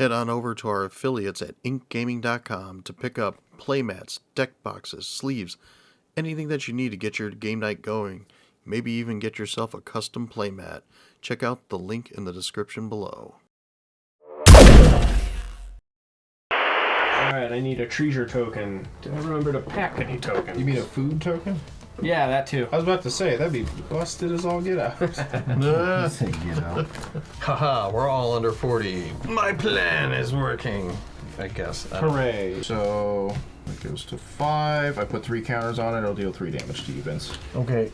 Head on over to our affiliates at inkgaming.com to pick up playmats, deck boxes, sleeves, anything that you need to get your game night going. Maybe even get yourself a custom playmat. Check out the link in the description below. Alright, I need a treasure token. Did I remember to pack any tokens? You mean a food token? Yeah, that too. I was about to say, that'd be busted as all get out. Haha, we're all under 40. My plan is working, I guess. Hooray. So, it goes to 5. I put 3 counters on it. It'll deal 3 damage to you, Vince. Okay.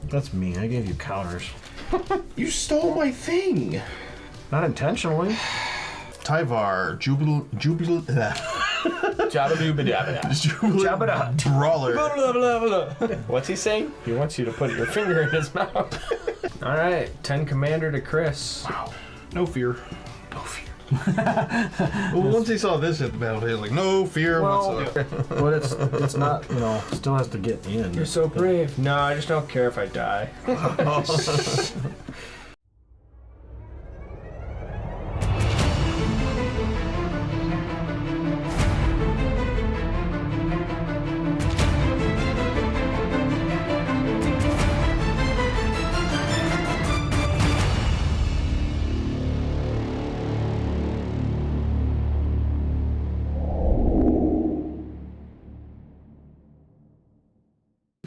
That's mean. I gave you counters. You stole my thing! Not intentionally. Tyvar, Jubilant Brawler. What's he saying? He wants you to put your finger in his mouth. Alright, 10 Commander to Chris. Wow. No fear. No fear. Well, once he saw this at the battlefield, he was like, no fear whatsoever. But it's not, you know, still has to get in. You're so brave. No, I just don't care if I die.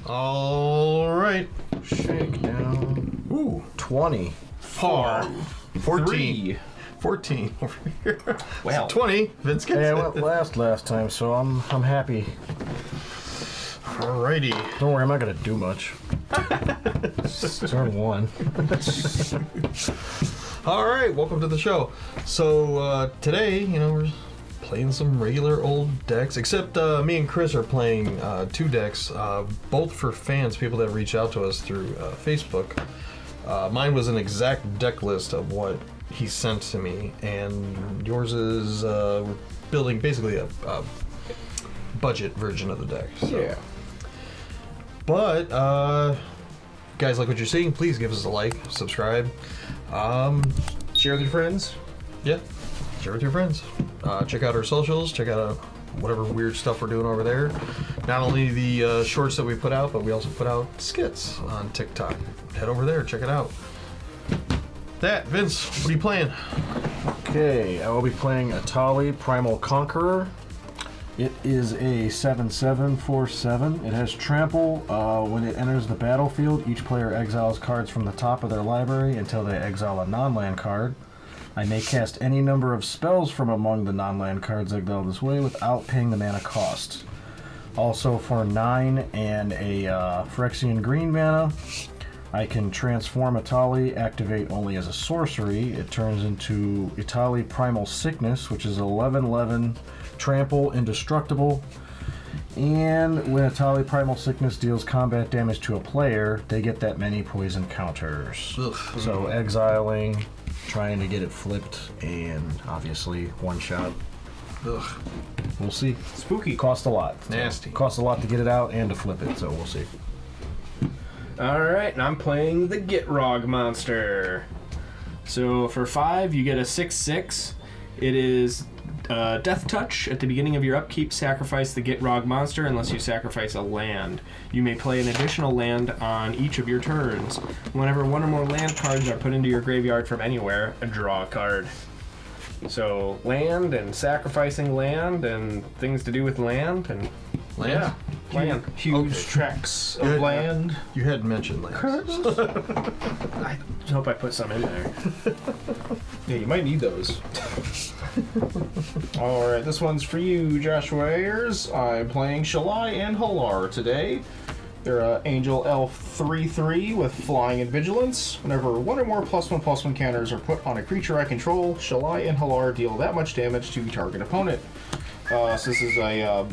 Alright. Shake down. Ooh, 20. 4. 14. 3. 14 over here. Well. 20. Vince gets Yeah, I it. went last time, so I'm happy. Alrighty. Don't worry, I'm not gonna do much. Turn 1. Alright, welcome to the show. So, today, you know, we're playing some regular old decks, except me and Chris are playing 2 decks, both for fans, people that reach out to us through Facebook. Mine was an exact deck list of what he sent to me, and yours is we're building basically a budget version of the deck. So. Yeah. But, guys, like what you're seeing, please give us a like, subscribe. Share with your friends. Yeah, share with your friends. Check out our socials, check out whatever weird stuff we're doing over there. Not only the shorts that we put out, but we also put out skits on TikTok. Head over there, check it out. Vince, what are you playing? Okay, I will be playing Etali, Primal Conqueror. It is a 7/7/4/7. It has trample. When it enters the battlefield, each player exiles cards from the top of their library until they exile a non-land card. I may cast any number of spells from among the non-land cards exiled this way without paying the mana cost. Also, for 9 and a Phyrexian green mana, I can transform Etali, activate only as a sorcery. It turns into Etali Primal Sickness, which is 11/11 trample, indestructible. And when Etali Primal Sickness deals combat damage to a player, they get that many poison counters. Ugh. So exiling, trying to get it flipped, and obviously one shot. Ugh. We'll see. Spooky. Cost a lot. Nasty. Cost a lot to get it out and to flip it, so we'll see. Alright, and I'm playing the Gitrog monster. So for 5, you get a 6/6. It is Death Touch. At the beginning of your upkeep, sacrifice the Gitrog monster unless you sacrifice a land. You may play an additional land on each of your turns. Whenever one or more land cards are put into your graveyard from anywhere, draw a card. So land and sacrificing land and things to do with land and Land? yeah, land. Huge tracts of land. You had mentioned land. I hope I put some in there. Yeah, you might need those. Alright, this one's for you, Joshua Ayers. I'm playing Shalai and Hallar today. They're Angel Elf 3/3 with Flying and Vigilance. Whenever one or more +1/+1 counters are put on a creature I control, Shalai and Hallar deal that much damage to target opponent. So this is a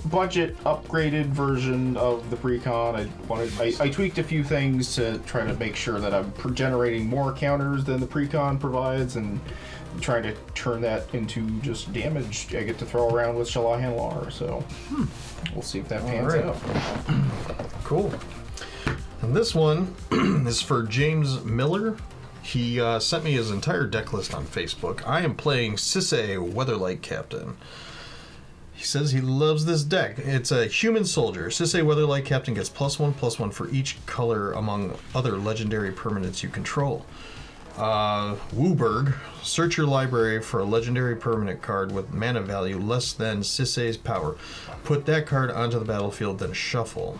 budget upgraded version of the precon. I tweaked a few things to try to make sure that I'm generating more counters than the precon provides, and trying to turn that into just damage I get to throw around with Shalai and Hallar. So we'll see if that pans out. Cool. And this one is for James Miller. He sent me his entire deck list on Facebook. I am playing Sisay, Weatherlight Captain. He says he loves this deck. It's a human soldier. Sisay Weatherlight Captain gets +1/+1 for each color among other legendary permanents you control. Wooburg, search your library for a legendary permanent card with mana value less than Sisay's power. Put that card onto the battlefield, then shuffle.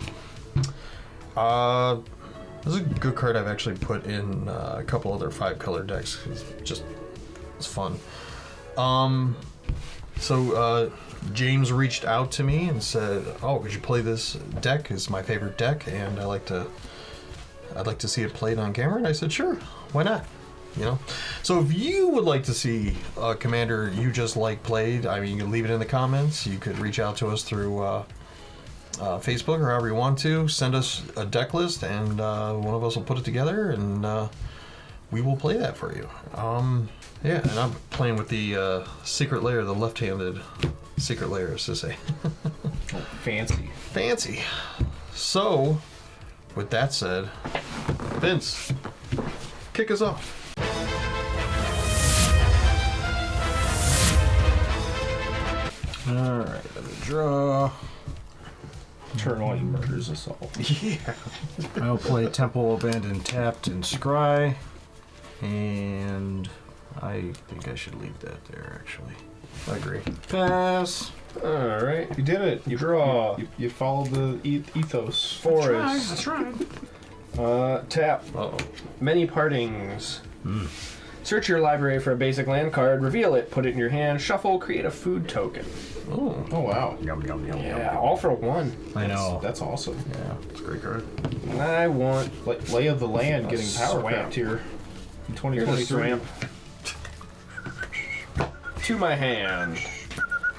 This is a good card I've actually put in a couple other 5-color decks. It's fun. So James reached out to me and said, "Oh, could you play this deck? It's my favorite deck, and I'd like to see it played on camera." And I said, "Sure, why not?" You know. So if you would like to see a commander you just like played, I mean, you can leave it in the comments. You could reach out to us through Facebook or however you want to. Send us a deck list, and one of us will put it together, and we will play that for you. Yeah, and I'm playing with the Secret Lair, the left-handed Secret Lair, Sisay. Oh, fancy. Fancy. So, with that said, Vince, kick us off. Alright, let me draw. Turn on, he murders us all. Yeah. I'll play Temple Abandoned tapped and scry. And I think I should leave that there, actually. I agree. Pass. All right. You did it. You Draw. You followed the ethos. Forest. That's right. Tap. Uh-oh. Many partings. Search your library for a basic land card, reveal it, put it in your hand, shuffle, create a food token. Oh, Oh wow. Yum, yum, yum, Yeah, all for one. I know. That's awesome. yeah, it's a great card. I want Lay of the land getting power swamp. capped here in Here's a 2023. swamp. To my hand.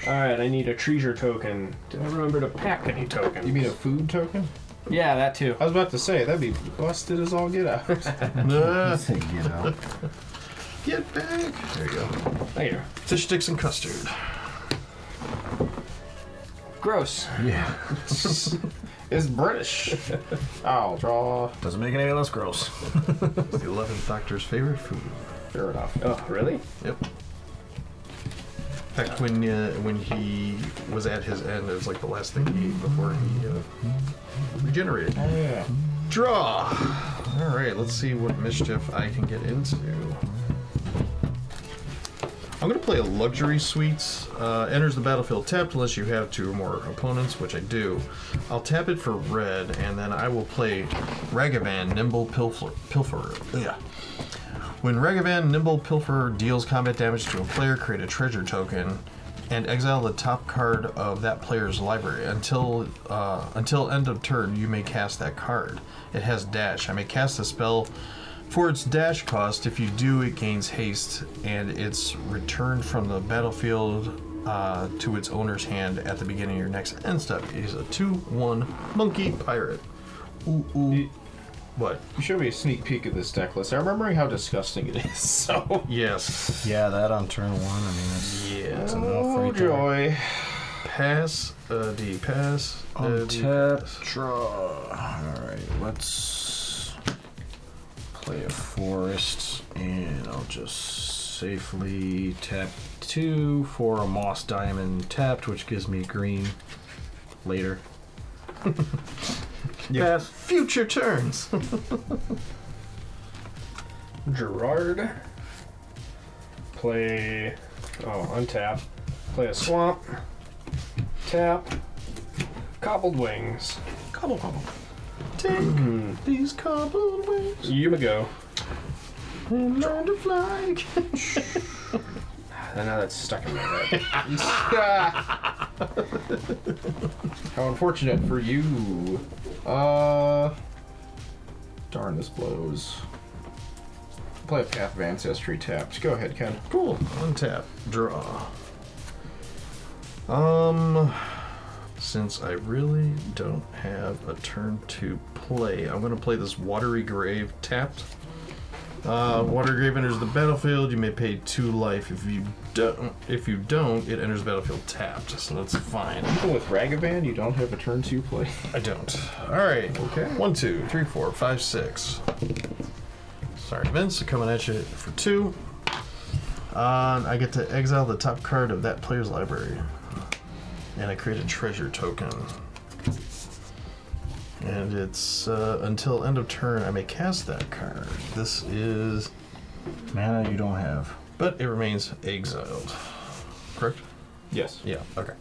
Alright, I need a treasure token. Did I remember to pack any tokens? You mean a food token? Yeah, that too. I was about to say that'd be busted as all get out. You know. Get back. There you go. Thank you. Fish sticks and custard. Gross. Yeah. It's British. I'll draw. Doesn't make it any less gross. It's the 11th Doctor's favorite food. Fair enough. Oh, really? Yep. In fact, when he was at his end, it was like the last thing he ate before he regenerated. Oh yeah. Draw. All right, let's see what mischief I can get into. I'm going to play a Luxury Suites. Enters the battlefield tapped unless you have 2 or more opponents, which I do. I'll tap it for red, and then I will play Ragavan, Nimble Pilferer. Yeah. When Ragavan, Nimble Pilferer deals combat damage to a player, create a treasure token, and exile the top card of that player's library. Until end of turn, you may cast that card. It has dash. I may cast a spell for its dash cost. If you do, it gains haste, and it's returned from the battlefield to its owner's hand at the beginning of your next end step. It is a 2/1 monkey pirate. Ooh, ooh. What? You showed me a sneak peek of this deck list. I'm remembering how disgusting it is. So. Yes. Yeah, that on turn 1. I mean, it's Yeah. enough Oh right there. joy. Pass. D. Pass. D, Untap, pass. draw. Alright, let's play a forest, and I'll just safely tap 2 for a moss diamond tapped, which gives me green later. Yeah. Future turns. Gerard. Play. Oh, untap. Play a swamp. Tap. Cobbled wings. Cobble, cobble. Take these cobbled wings You go. and learn to fly. And now that's stuck in my head. How unfortunate for you. Darn, this blows. Play a Path of Ancestry tapped. Go ahead, Ken. Cool. Untap. Draw. Since I really don't have a turn to play, I'm going to play this Watery Grave tapped. Watery Grave enters the battlefield. You may pay 2 life. If you don't, it enters the battlefield tapped. So that's fine. Even with Ragavan, you don't have a turn to play. I don't. All right. Okay. 1, 2, 3, 4, 5, 6. Sorry, Vince, coming at you for 2. I get to exile the top card of that player's library. And I create a treasure token. And it's until end of turn I may cast that card. This is Mana you don't have. but it remains exiled. Correct? Yes. Yeah, okay.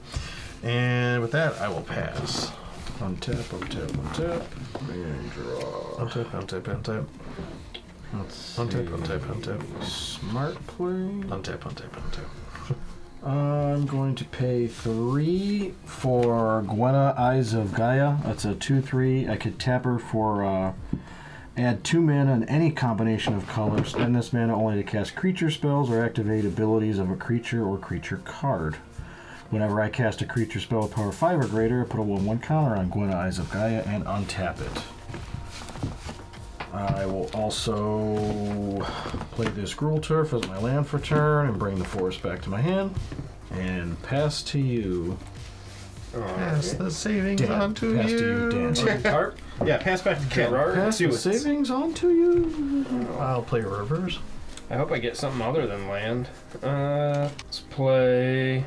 And with that I will pass. Untap, untap, untap. And draw. Untap, untap, untap. Let's Untap, see. untap, untap. Smart play. Untap, untap, untap. I'm going to pay 3 for Gwenna Eyes of Gaia. That's a 2/3. I could tap her for add 2 mana in any combination of colors. Spend this mana only to cast creature spells or activate abilities of a creature or creature card. Whenever I cast a creature spell with power 5 or greater, I put a 1/1 counter on Gwenna Eyes of Gaia and untap it. I will also play this Gruul Turf as my land for turn and bring the forest back to my hand. And pass to you. Pass the savings Dan. on to Pass you. to you, Dan. Carp. Yeah, pass back to Ken. Pass the Do it. savings on to you. I'll play reverse. I hope I get something other than land. Let's play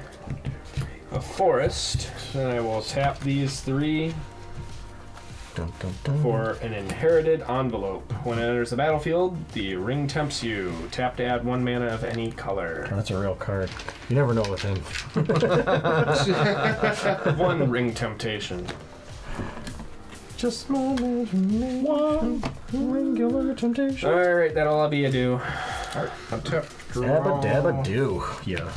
a forest. And I will tap these 3 Dun, dun, dun. for an inherited envelope. When it enters the battlefield, the ring tempts you. Tap to add 1 mana of any color. That's a real card. You never know what's in. 1 ring temptation. Just one regular temptation. Alright, that'll all be a do. Untap. Dabba dabba do. Yeah.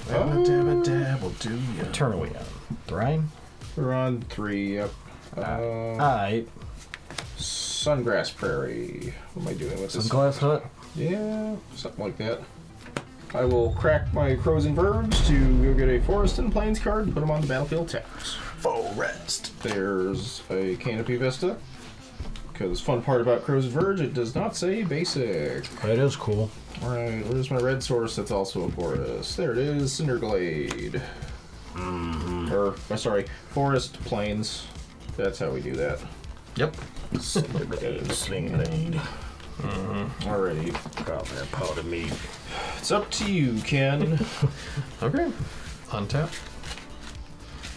Dabba dabba dab will do ya. Turn away on. Brian? We're on 3. Yep. Alright. Sungrass Prairie. What am I doing with this? Sunglass Hut. Yeah, something like that. I will crack my Crows and Verbs to go get a Forest and Plains card and put them on the battlefield taps. Forest. There's a Canopy Vista. Because fun part about Crows and Verge, it does not say basic. That is cool. Alright, where's my red source that's also a forest? There it is, Cinderglade. Sorry, Forest Plains. That's how we do that. Yep. Sling Alrighty. Got that powder meat. It's up to you, Ken. Okay. Untap.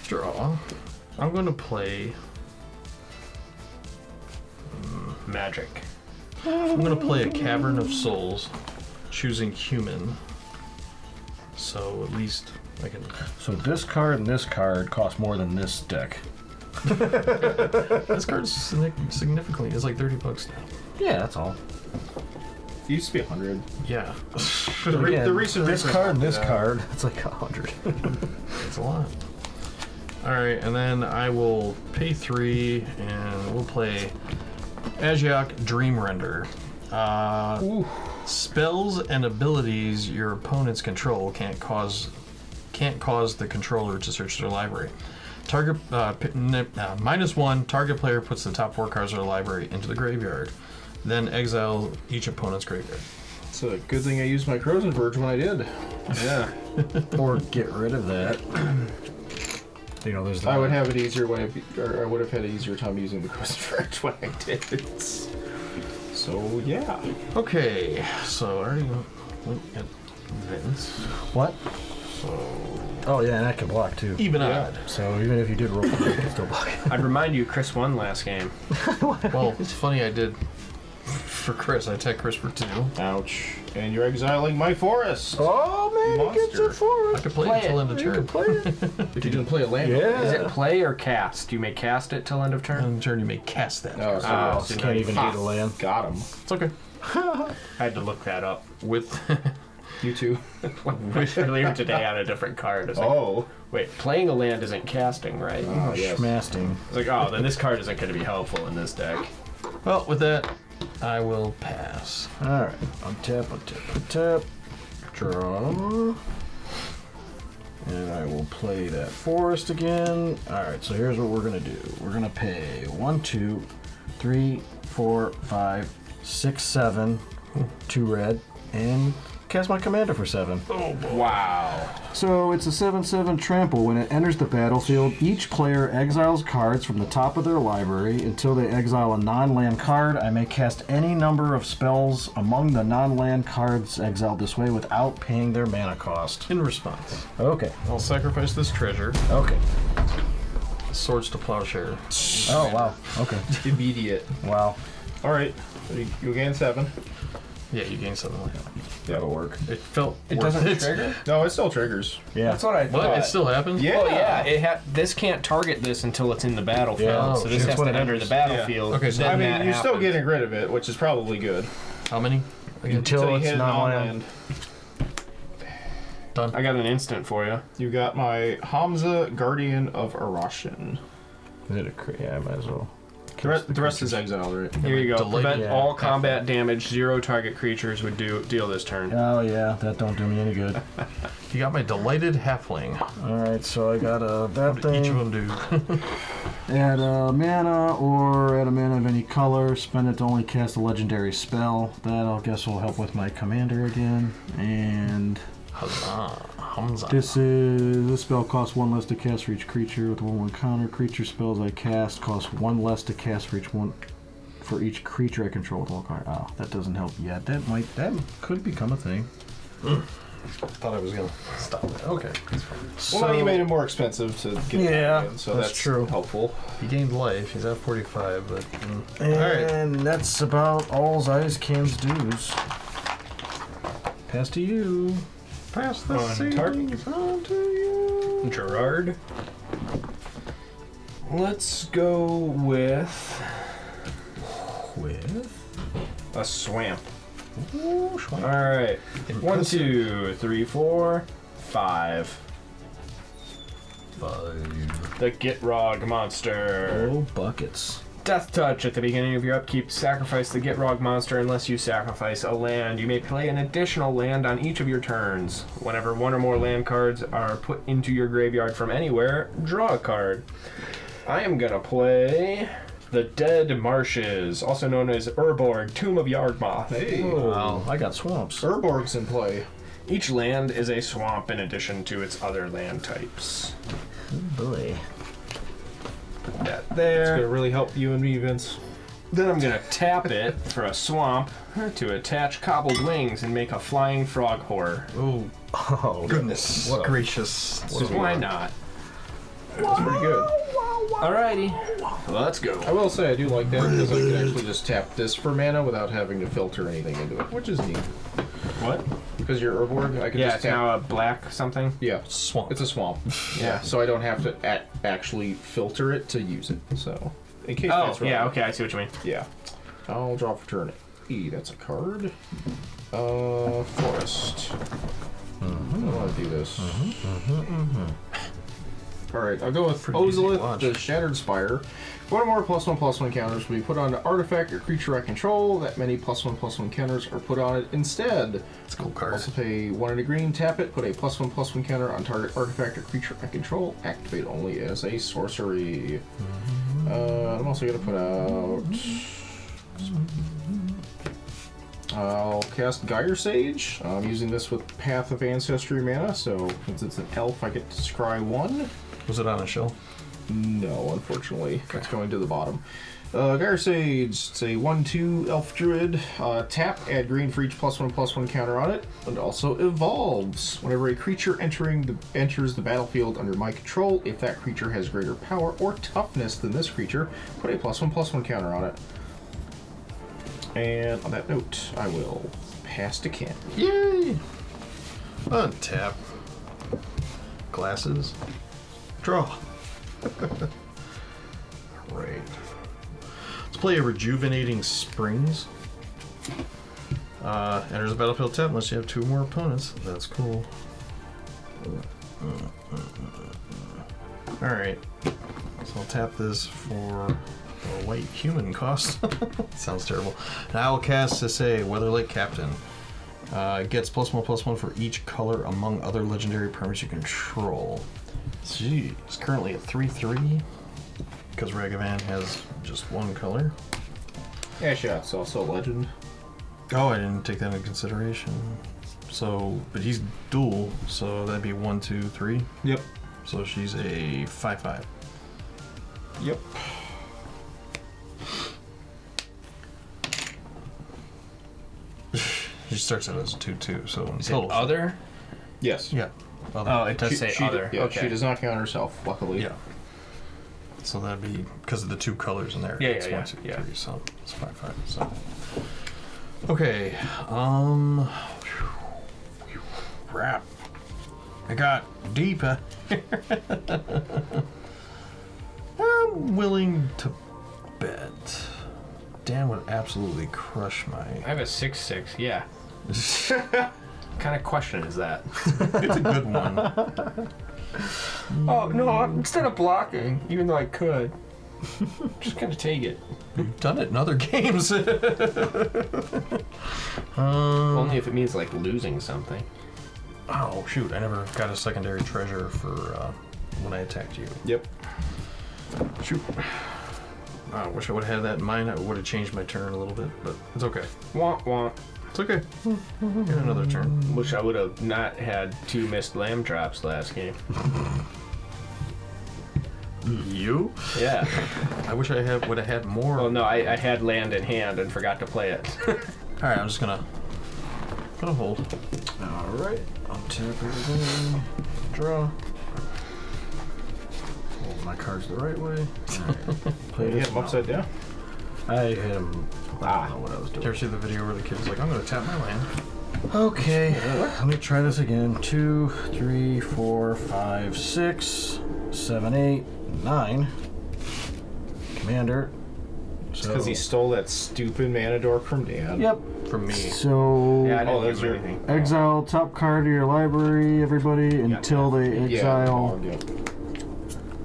Draw. I'm going to play. Magic. I'm going to play a Cavern of Souls, choosing human. So at least I can. So this card and this card cost more than this deck. This card's significantly. It's like $30 now. Yeah, that's all. It used to be 100. Yeah. The recent this reprint card and bumped this it up. card, it's like 100. It's a lot. Alright, and then I will pay 3 and we'll play Agiok Dream Render. Spells and abilities your opponents control can't cause the controller to search their library. Target -1, target player puts the top 4 cards of their library into the graveyard. Then exile each opponent's graveyard. It's a good thing I used my Crows and Verge when I did. Yeah. Or get rid of that. You know, there's. I would have it easier when I would have had an easier time using the Crows and Verge when I did. So yeah. Okay, so I already went at Vince. What? So Oh yeah, and that can block too. even Yeah. odd. So even if you did roll, you can still block. I'd remind you, Chris won last game. Well, it's funny I did for Chris. I attacked Chris for 2. Ouch. And you're exiling my forest. Oh man, he gets Monster. it for I us. could play Play it until it. end of You can turn. play it. If you didn't play a land. Yeah. Is it play or cast? You may cast it till end of turn. End of turn, you may cast that. Oh, so Oh, You so can't even Ha. do the land. got him. It's okay. I had to look that up With You too. earlier today on a different card. It's like, Oh. wait, playing a land isn't casting, right? Oh, yes. Schmasting. It's like, oh, then this card isn't going to be helpful in this deck. well, with that, I will pass. All right, untap, untap, untap. Draw. And I will play that forest again. All right, so here's what we're gonna do. We're gonna pay 1, 2, 3, 4, 5, 6, 7, 2 red, and cast my commander for 7. Wow. So it's a 7/7 trample. When it enters the battlefield, each player exiles cards from the top of their library until they exile a non-land card. I may cast any number of spells among the non-land cards exiled this way without paying their mana cost. In response, Okay. I'll sacrifice this treasure. Okay. Swords to Plowshare. Oh, wow. Okay. Immediate. Wow. All right, you gain 7. Yeah, you gain 7 land. That'll work. It felt It worth doesn't it. trigger? No, it still triggers. Yeah. That's what I thought. What? It still happens? Yeah. Well, yeah. This can't target this until it's in the battlefield. Yeah. So this That's has what to it enter enters. the battlefield. Yeah. Okay, so then I mean, that you're still happens. getting rid of it, which is probably good. How many? Until you it's hit not land. land. Done. I got an instant for you. You got my Hamza, Guardian of Arashin. Is it a crit? Yeah, I might as well. The rest is exiled, right? Here you go. Delighted. Prevent Yeah. all combat damage. 0 target creatures would deal this turn. Oh, yeah. That don't do me any good. You got my Delighted Halfling. Alright, so I got that What did each of thing. them do? Add a mana or add a mana of any color. Spend it to only cast a legendary spell. That I guess will help with my commander again. And Huzzah. Hamza. this spell costs 1 less to cast for each creature with 1/1 counter. Creature spells I cast cost 1 less to cast for each creature I control with 1 card. Oh, that doesn't help yet. That could become a thing. Thought I was gonna stop that. Okay, that's fine. Well, you made it more expensive to get Yeah, that in, so that's that's true. helpful. He gained life. He's at 45, but alright. And that's about all Zayas Can's dues. Pass to you. Pass the On savings on to you. Gerard. Let's go with a swamp. Ooh, schwank. All right. 1, Impressive. 2, 3, 4, 5. 5. The Gitrog monster. Oh, buckets. Death Touch. At the beginning of your upkeep, sacrifice the Gitrog monster unless you sacrifice a land. You may play an additional land on each of your turns. Whenever 1 or more land cards are put into your graveyard from anywhere, draw a card. I am gonna play the Dead Marshes, also known as Urborg, Tomb of Yawgmoth. Hey, Wow, I got swamps. Urborg's in play. Each land is a swamp in addition to its other land types. Boy. Put that It's there. gonna really help you and me, Vince. Then I'm gonna tap it for a swamp to attach Cobbled Wings and make a flying frog horror. Oh, Oh, goodness What a- gracious. Why not? That's pretty good. Alrighty, let's I go. will say I do like that because I can actually just tap this for mana without having to filter anything into it, which is neat. What? Because you're Urborg, I can Yeah, just it's tap. now a black something. Yeah, Swamp. it's a swamp. Yeah. So I don't have to actually filter it to use it. So, in case Oh, that's yeah, relevant. okay, I see what you mean. Yeah. I'll draw for turn E. That's a card. Forest. I want to do this. Alright, I'll go with Pretty easy to Ozolith, watch. the Shattered Spire. 1 or more +1/+1 counters will be put on an artifact or creature I control. That many +1/+1 counters are put on it instead. It's a cool card. Also pay 1 and a green, tap it, put a +1/+1 counter on target artifact or creature I control. Activate only as a sorcery. I'm also going to put out... I'll cast Gyre Sage. I'm using this with Path of Ancestry mana, so since it's an elf, I get to scry 1. Was it on a shelf? No, unfortunately. It's going to the bottom. Gyre Sage, it's a 1/2 elf druid. Tap, add green for each +1/+1 counter on it, and also evolves. Whenever a creature enters the battlefield under my control, if that creature has greater power or toughness than this creature, put a +1/+1 counter on it. And on that note, I will pass to Ken. Yay! Untap. Glasses. Draw. Right. Let's play a Rejuvenating Springs. Enters the battlefield tap unless you have 2 more opponents. That's cool. Alright. So I'll tap this for a white human cost. Sounds terrible. Now I will cast Sisay, Weatherlight Captain. It gets +1/+1 for each color among other legendary permanents you control. Gee, it's currently at 3/3 because Ragavan has just 1 color. Yeah, it's also a legend. Oh, I didn't take that into consideration. So, but he's dual, so that'd be 1, 2, 3. Yep. So she's a 5/5. Yep. She starts out as a 2/2, so in Is it total. other? Yes. Yeah. Oh, it does say other. Yeah, okay. she does not count herself, luckily. Yeah. So that'd be because of the 2 colors in there. Yeah, it's yeah, 1, 2, yeah. 3, so it's 5/5. So. Okay. Crap. I got deep. I'm willing to bet. Dan would absolutely crush I my. have a 6/6. Yeah. What kind of question is that? It's a good one. Oh no! Instead of blocking, even though I could, just gonna take it. We've done it in other games. Only if it means like losing something. Oh shoot! I never got a secondary treasure for when I attacked you. Yep. Shoot. I wish I would have had that in mind. I would have changed my turn a little bit, but it's okay. Womp womp. It's okay. Get another turn. Wish I would have not had 2 missed lamb drops last game. You? Yeah. I wish I would have had more. Well, no, I had land in hand and forgot to play it. All right, I'm just gonna hold. All right. Untap everything. Draw. Hold my cards the right way. All right. Play You this hit him upside down. I hit him. I don't know what I was Did you doing. ever see the video where the kid's like, I'm gonna tap my land? Okay, let me try this again. 2, 3, 4, 5, 6, 7, 8, 9. Commander. It's because he stole that stupid mana dork from Dan. Yep. From me. So Yeah, I didn't those give are- him anything. exile top card of your library, everybody, until they exile. Yeah.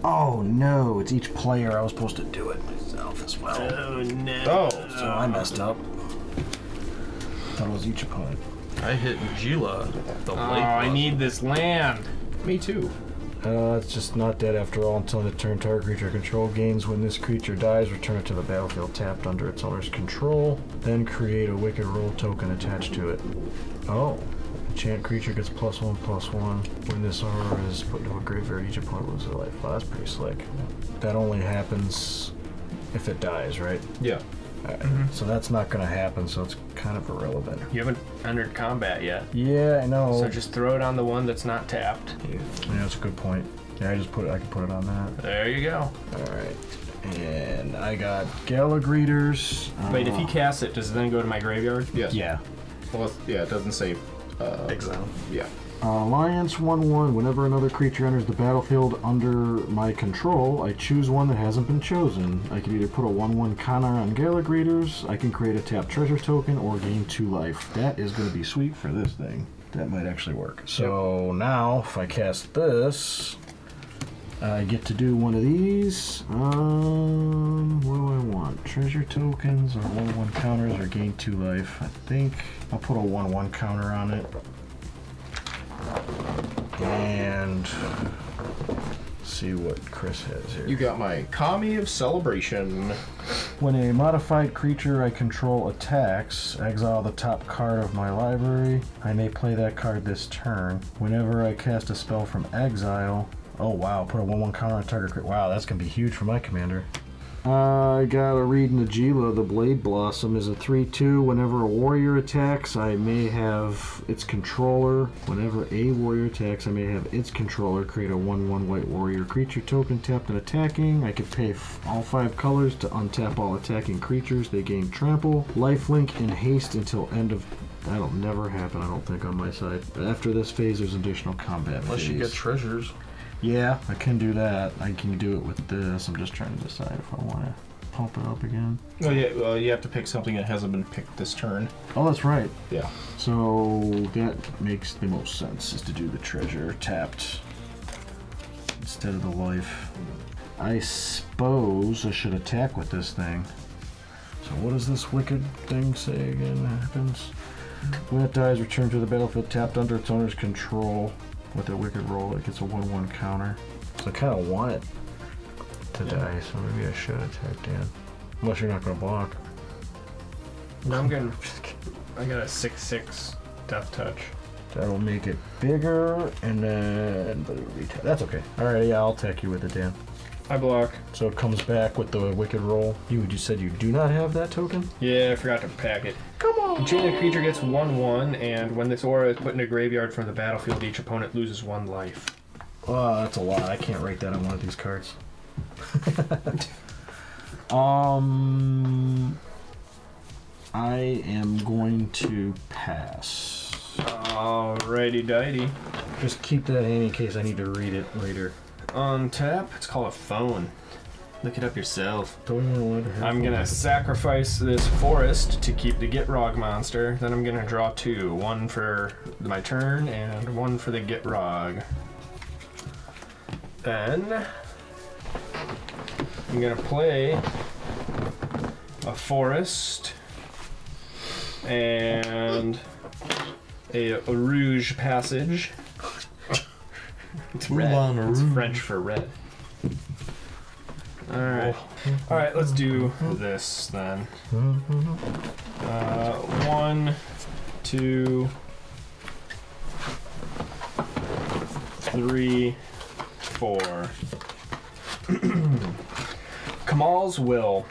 Oh no, it's each player. I was supposed to do it myself as well. Oh no. Oh. So I messed up. Thought it was each opponent. I hit Gila, the Oh, late I boss. need this land. Me too. It's just not dead after all until the turn target creature control gains. When this creature dies, return it to the battlefield tapped under its owner's control. Then create a Wicked Roll token attached to it. Oh. Enchant creature gets +1/+1. When this aura is put into a graveyard, each opponent loses a life. Oh, that's pretty slick. That only happens if it dies, right? Yeah. Alright. So that's not going to happen, so it's kind of irrelevant. You haven't entered combat yet, Yeah, I know. so just throw it on the one that's not tapped. Yeah, that's a good point. Yeah, I can put it on that. There you go. Alright. And I got Gala Greeters. Wait, if he casts it, does it then go to my graveyard? Yes. Yeah. Well, it doesn't say. Exile. Yeah. Alliance 1/1. Whenever another creature enters the battlefield under my control, I choose one that hasn't been chosen. I can either put a 1/1 counter on Gala Greeters, I can create a tapped treasure token, or gain 2 life. That is going to be sweet for this thing. That might actually work. So now, if I cast this, I get to do one of these. What do I want? Treasure tokens or 1/1 counters or gain 2 life. I think I'll put a 1/1 counter on it. And see what Chris has here. You got my Kami of Celebration. When a modified creature I control attacks, exile the top card of my library. I may play that card this turn. Whenever I cast a spell from exile, oh wow, put a 1/1 counter on target creature. Wow, that's gonna be huge for my commander. I got a read Najila. The Blade Blossom is a 3/2. Whenever a warrior attacks, I may have its controller. Whenever a warrior attacks, I may have its controller create a 1/1 white warrior creature token tapped and attacking. I could pay all 5 colors to untap all attacking creatures. They gain trample, lifelink, and haste until end of. That'll never happen, I don't think, on my side. But after this phase, there's additional combat Unless phase. you get treasures. Yeah, I can do that. I can do it with this. I'm just trying to decide if I want to pump it up again. Oh yeah. Well, you have to pick something that hasn't been picked this turn. Oh, that's right. Yeah. So that makes the most sense, is to do the treasure tapped instead of the life. I suppose I should attack with this thing. So what does this wicked thing say again happens? When it dies, return to the battlefield tapped under its owner's control. With a wicked roll, it gets a 1/1 counter. So I kind of want it to die, so maybe I should attack Dan. Unless you're not going to block. No, I'm gonna. I got a 6/6 Death Touch. That'll make it bigger, and then that's okay. All right, yeah, I'll attack you with it, Dan. I block. So it comes back with the wicked roll. You just said you do not have that token? Yeah, I forgot to pack it. Come on! Enchanted creature gets 1/1, and when this aura is put in a graveyard from the battlefield, each opponent loses 1 life. That's a lot. I can't write that on one of these cards. I am going to pass. Alrighty dighty. Just keep that handy in case I need to read it later. On tap, it's called a phone. Look it up yourself. Don't I'm gonna sacrifice this forest to keep the Gitrog monster. Then I'm gonna draw 2. 1 for my turn and 1 for the Gitrog. Then I'm gonna play a forest and a rouge passage. It's red. It's French for red. Alright. Alright, let's do this then. 1, 2, 3, 4. Kamal's Will.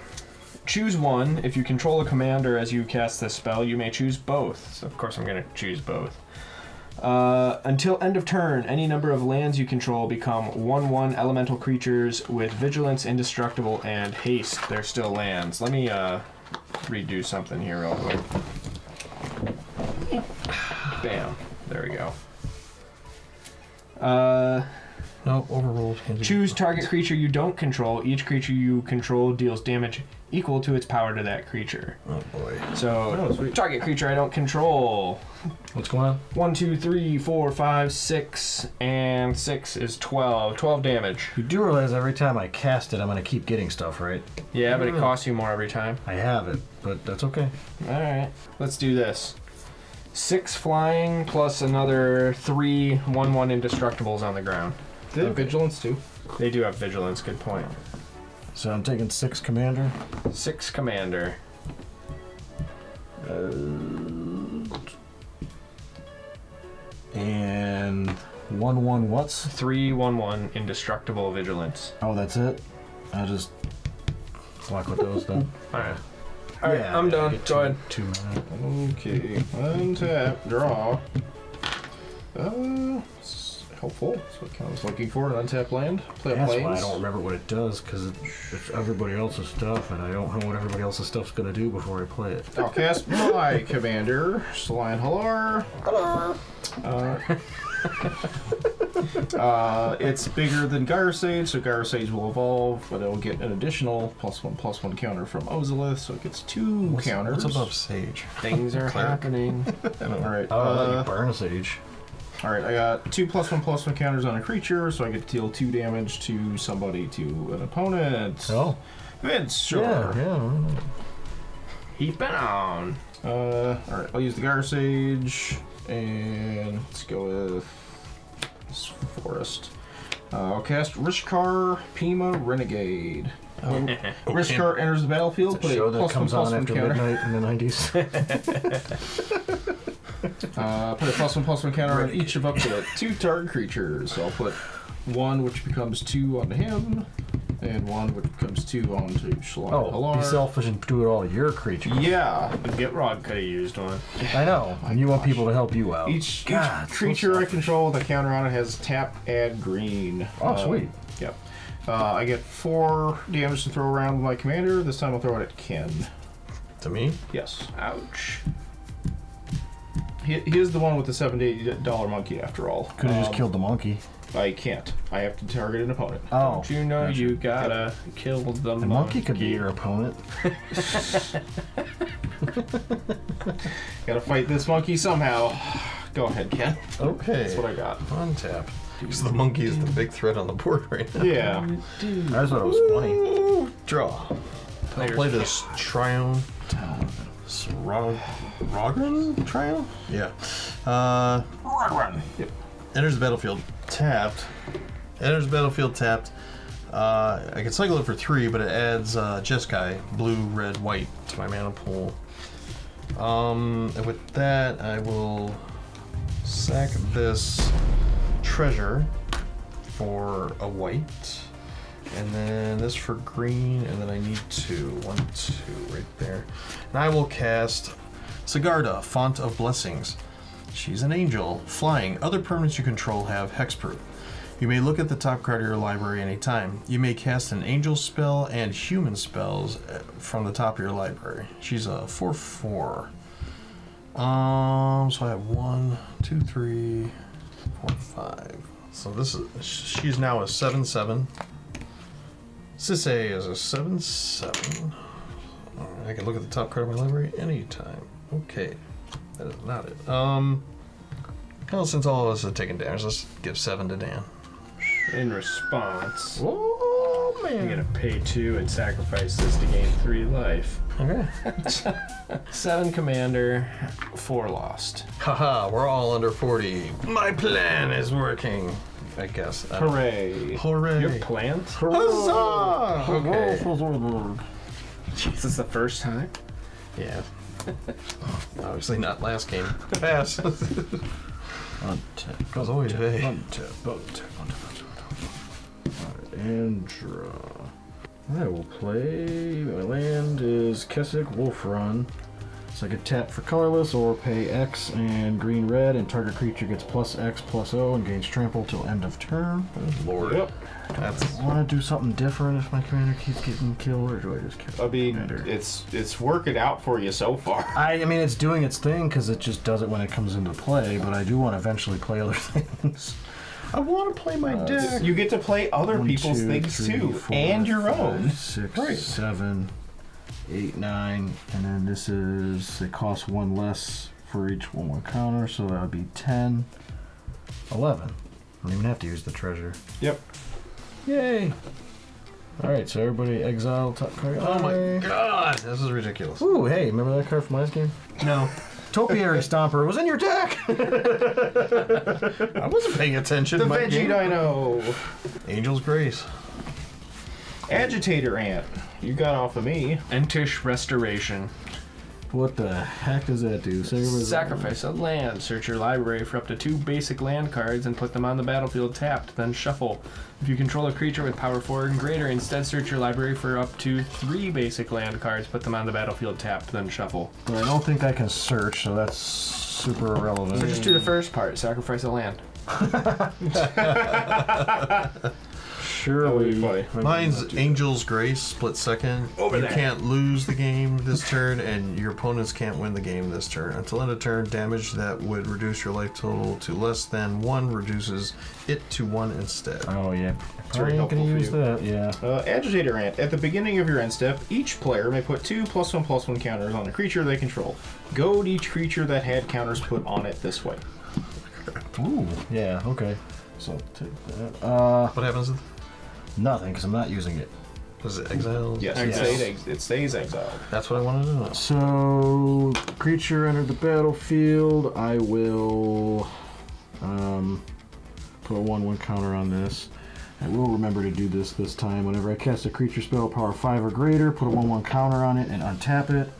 Choose one. If you control a commander as you cast this spell, you may choose both. So of course I'm going to choose both. Until end of turn, any number of lands you control become 1/1 elemental creatures with vigilance, indestructible, and haste. They're still lands. Let me redo something here real quick. Bam. There we go. No, overruled. Choose target creature you don't control. Each creature you control deals damage equal to its power to that creature. Oh boy. So, target creature I don't control. What's going on? 1, 2, 3, 4, 5, 6, and 6 is 12. 12 damage. You do realize every time I cast it, I'm going to keep getting stuff, right? Yeah, but it costs you more every time. I have it, but that's okay. Alright, let's do this. 6 flying plus another 3 1/1 indestructibles on the ground. They have vigilance too. They do have vigilance, good point. So I'm taking 6 commander. 6 commander. And 1/1 what's? 3 1/1 indestructible vigilance. Oh, that's it? I'll just block with those then. Alright. Alright, Yeah, I'm I done. get Go ahead. 2 mana. Okay, untap, draw. It's helpful. That's what I was looking for, an untapped land. Play a That's plains. why I don't remember what it does, because it's everybody else's stuff, and I don't know what everybody else's stuff's going to do before I play it. I'll cast my commander, Shalai and Hallar. It's bigger than Gyre Sage, so Gyre Sage will evolve, but it'll get an additional +1/+1 counter from Ozolith, so it gets 2 counters. What's above Sage? Things are happening. Alright, Let you burn a Sage. alright, I got 2 +1/+1 counters on a creature, so I get to deal 2 damage to somebody, to an opponent. Oh. Vince, sure. Yeah. Heap it on. Alright, I'll use the Gyre Sage, and let's go with this forest. I'll cast Rishkar Pima Renegade. Rishkar enters the battlefield. It's a show that comes on after midnight in the 90s. Put a +1/+1 counter on each of up to 2 target creatures. So I'll put 1, which becomes 2 onto him, and 1, which becomes 2 onto Shalai and Oh, Hallar. be selfish and do it all your creatures. Yeah. The Gitrog could have used one. I know. And you want people to help you out. Each God, so creature I selfish. control with a counter on it has tap, add green. Oh, sweet. Yep. I get 4 damage to throw around with my commander. This time I'll throw it at Ken. To me? Yes. Ouch. He is the one with the $70 monkey, after all. Could have just killed the monkey. I can't. I have to target an opponent. Oh. Don't you know you gotta kill the The monkey could be your opponent. Gotta fight this monkey somehow. Go ahead, Ken. Okay. That's what I got. Untap. Because the monkey is the big threat on the board right now. Yeah. I just thought it was funny. Ooh, draw. I'll Players play this Trione. Rogran Trione? Yeah. Run. Yep. Enters the battlefield tapped. Enters the battlefield tapped. I can cycle it for 3, but it adds Jeskai, blue, red, white to my mana pool. And with that, I will Sack this treasure for a white. And then this for green, and then I need 2. 1, 2, right there. And I will cast Sigarda, Font of Blessings. She's an angel, flying. Other permanents you control have hexproof. You may look at the top card of your library anytime. You may cast an angel spell and human spells from the top of your library. She's a 4/4. So I have 1, 2, 3, 4, 5. So this is, she's now a 7/7. Sisay is a 7/7. I can look at the top card of my library anytime. Okay, that is not it. Well, since all of us have taken damage, let's give 7 to Dan. In response, Oh you're man! gonna pay 2 and sacrifice this to gain 3 life. Okay. 7 commander, 4 lost. Haha, we're all under 40. My plan is working. I guess. I don't- Hooray! Hooray! Your plant? Huzzah! Okay. This is the first time? Yeah. Obviously not last game. Pass. Untap. Goes always way. Untap. Untap. Alright, and draw. I will play. My land is Keswick Wolf Run. So I could tap for colorless or pay X and green red, and target creature gets +X/+O and gains trample till end of turn. Lord. Yep. That's I want to do something different if my commander keeps getting killed, or do I just kill? I mean, commander? it's working out for you so far. I mean, it's doing its thing because it just does it when it comes into play, but I do want to eventually play other things. I want to play my deck. You get to play other 1, people's 2, things 3, too, 4, and your 5, own. 6, Right. 7, 8, 9, and then this is, it costs 1 less for each 1/1 counter, so that would be 10, 11. I don't even have to use the treasure. Yep. Yay! Alright, so everybody exile top card. Oh my god, this is ridiculous. Ooh, hey, remember that card from last game? No, Topiary Stomper was in your deck! I wasn't paying attention. The to my Veggie game. Dino. Angel's Grace. Agitator Ant. You got off of me. Entish Restoration. What the heck does that do? Say what is it? Sacrifice a land. Search your library for up to 2 basic land cards and put them on the battlefield tapped, then shuffle. If you control a creature with power 4 and greater, instead search your library for up to 3 basic land cards, put them on the battlefield tapped, then shuffle. But I don't think I can search, so that's super irrelevant. So just do the first part, sacrifice a land. Surely. That would be funny. Mine's Angel's Grace, split second. Over You there. can't lose the game this turn, and your opponents can't win the game this turn. Until end of turn, damage that would reduce your life total to less than 1 reduces it to 1 instead. Oh, yeah. very I ain't gonna helpful for use you. that, yeah. Agitator Ant. At the beginning of your end step, each player may put 2 +1/+1 counters on a creature they control. Goad each creature that had counters put on it this way. Ooh, yeah, okay. So take that. What happens? Nothing, because I'm not using it. Is it exiled? Yes, Exile. it stays exiled. That's what I wanted to know. So, creature entered the battlefield. I will put a 1/1 counter on this. I will remember to do this time. Whenever I cast a creature spell, power 5 or greater, put a 1/1 counter on it and untap it.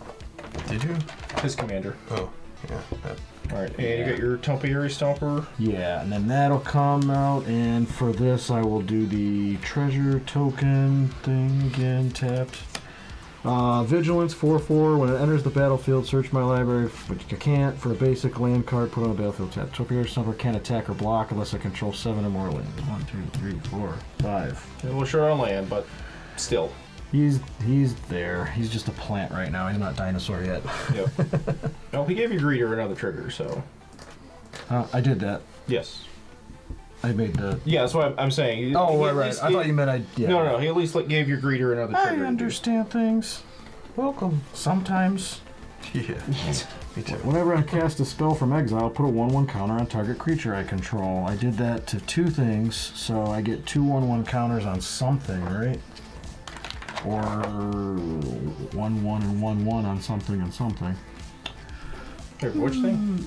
Did you? His commander. Oh, yeah. That, Alright, and you got your Topiary Stomper. Yeah, and then that'll come out, and for this I will do the treasure token thing again, tapped. Vigilance 4/4. When it enters the battlefield, search my library, which you can't, for a basic land card, put on the battlefield tapped. Topiary Stomper can't attack or block unless I control 7 or more lands. 1, 2, 3, 4, 5. It will sure on land, but still. He's there. He's just a plant right now. He's not dinosaur yet. Yep. No, he gave you Greeter another trigger, so. I did that. Yes. I made the. Yeah, that's what I'm saying. Oh, He right, at right. least I thought you meant I. Yeah. No, he at least gave your Greeter another I trigger. understand things. Welcome. Sometimes. yeah. Me too. Whenever I cast a spell from exile, put a 1/1 counter on target creature I control. I did that to 2 things, so I get 2 1/1 counters on something, right? Or 1/1 and 1/1 on something and something. Here, which thing?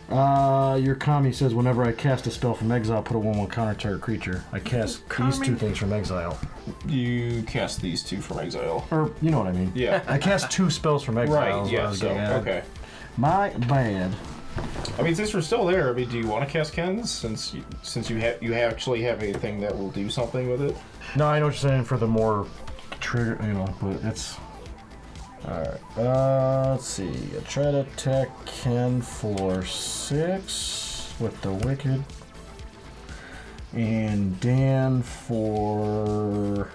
Your Kami says whenever I cast a spell from exile, put a 1/1 counter target creature. I cast these 2 things from exile. You cast these 2 from exile. Or, you know what I mean. Yeah. I cast 2 spells from exile. Right, is what I yeah, was so, getting at. okay. My bad. I mean, since we're still there, I mean, do you want to cast Kens since you actually have a thing that will do something with it? No, I know what you're saying for the more trigger, but it's... Alright, let's see. I try to attack Ken for 6 with the Wicked. And Dan for...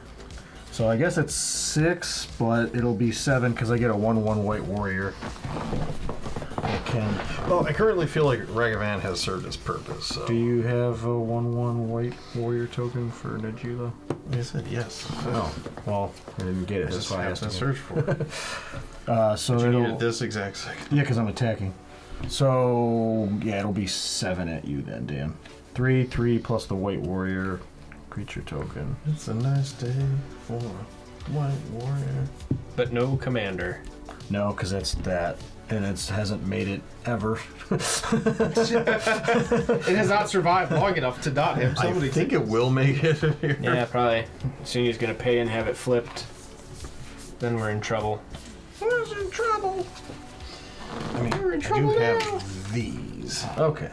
So I guess it's 6, but it'll be 7 because I get a 1/1 White Warrior. Well, I currently feel like Ragavan has served its purpose. So. Do you have a 1/1 White Warrior token for Najila? I said yes. Oh, well, I didn't get it. I That's just why I have asked to again. search for it. So You it'll... needed this exact second. Yeah, because I'm attacking. So, yeah, it'll be 7 at you then, Dan. 3 plus the White Warrior creature token. It's a nice day for a White Warrior. But no commander. No, because that's that. And it hasn't made it ever. It has not survived long enough to not have I somebody. think it will make it here. Yeah, probably. As soon as he's gonna pay and have it flipped, then we're in trouble. Who's in trouble? I mean, We're in I do trouble now. have these. Okay.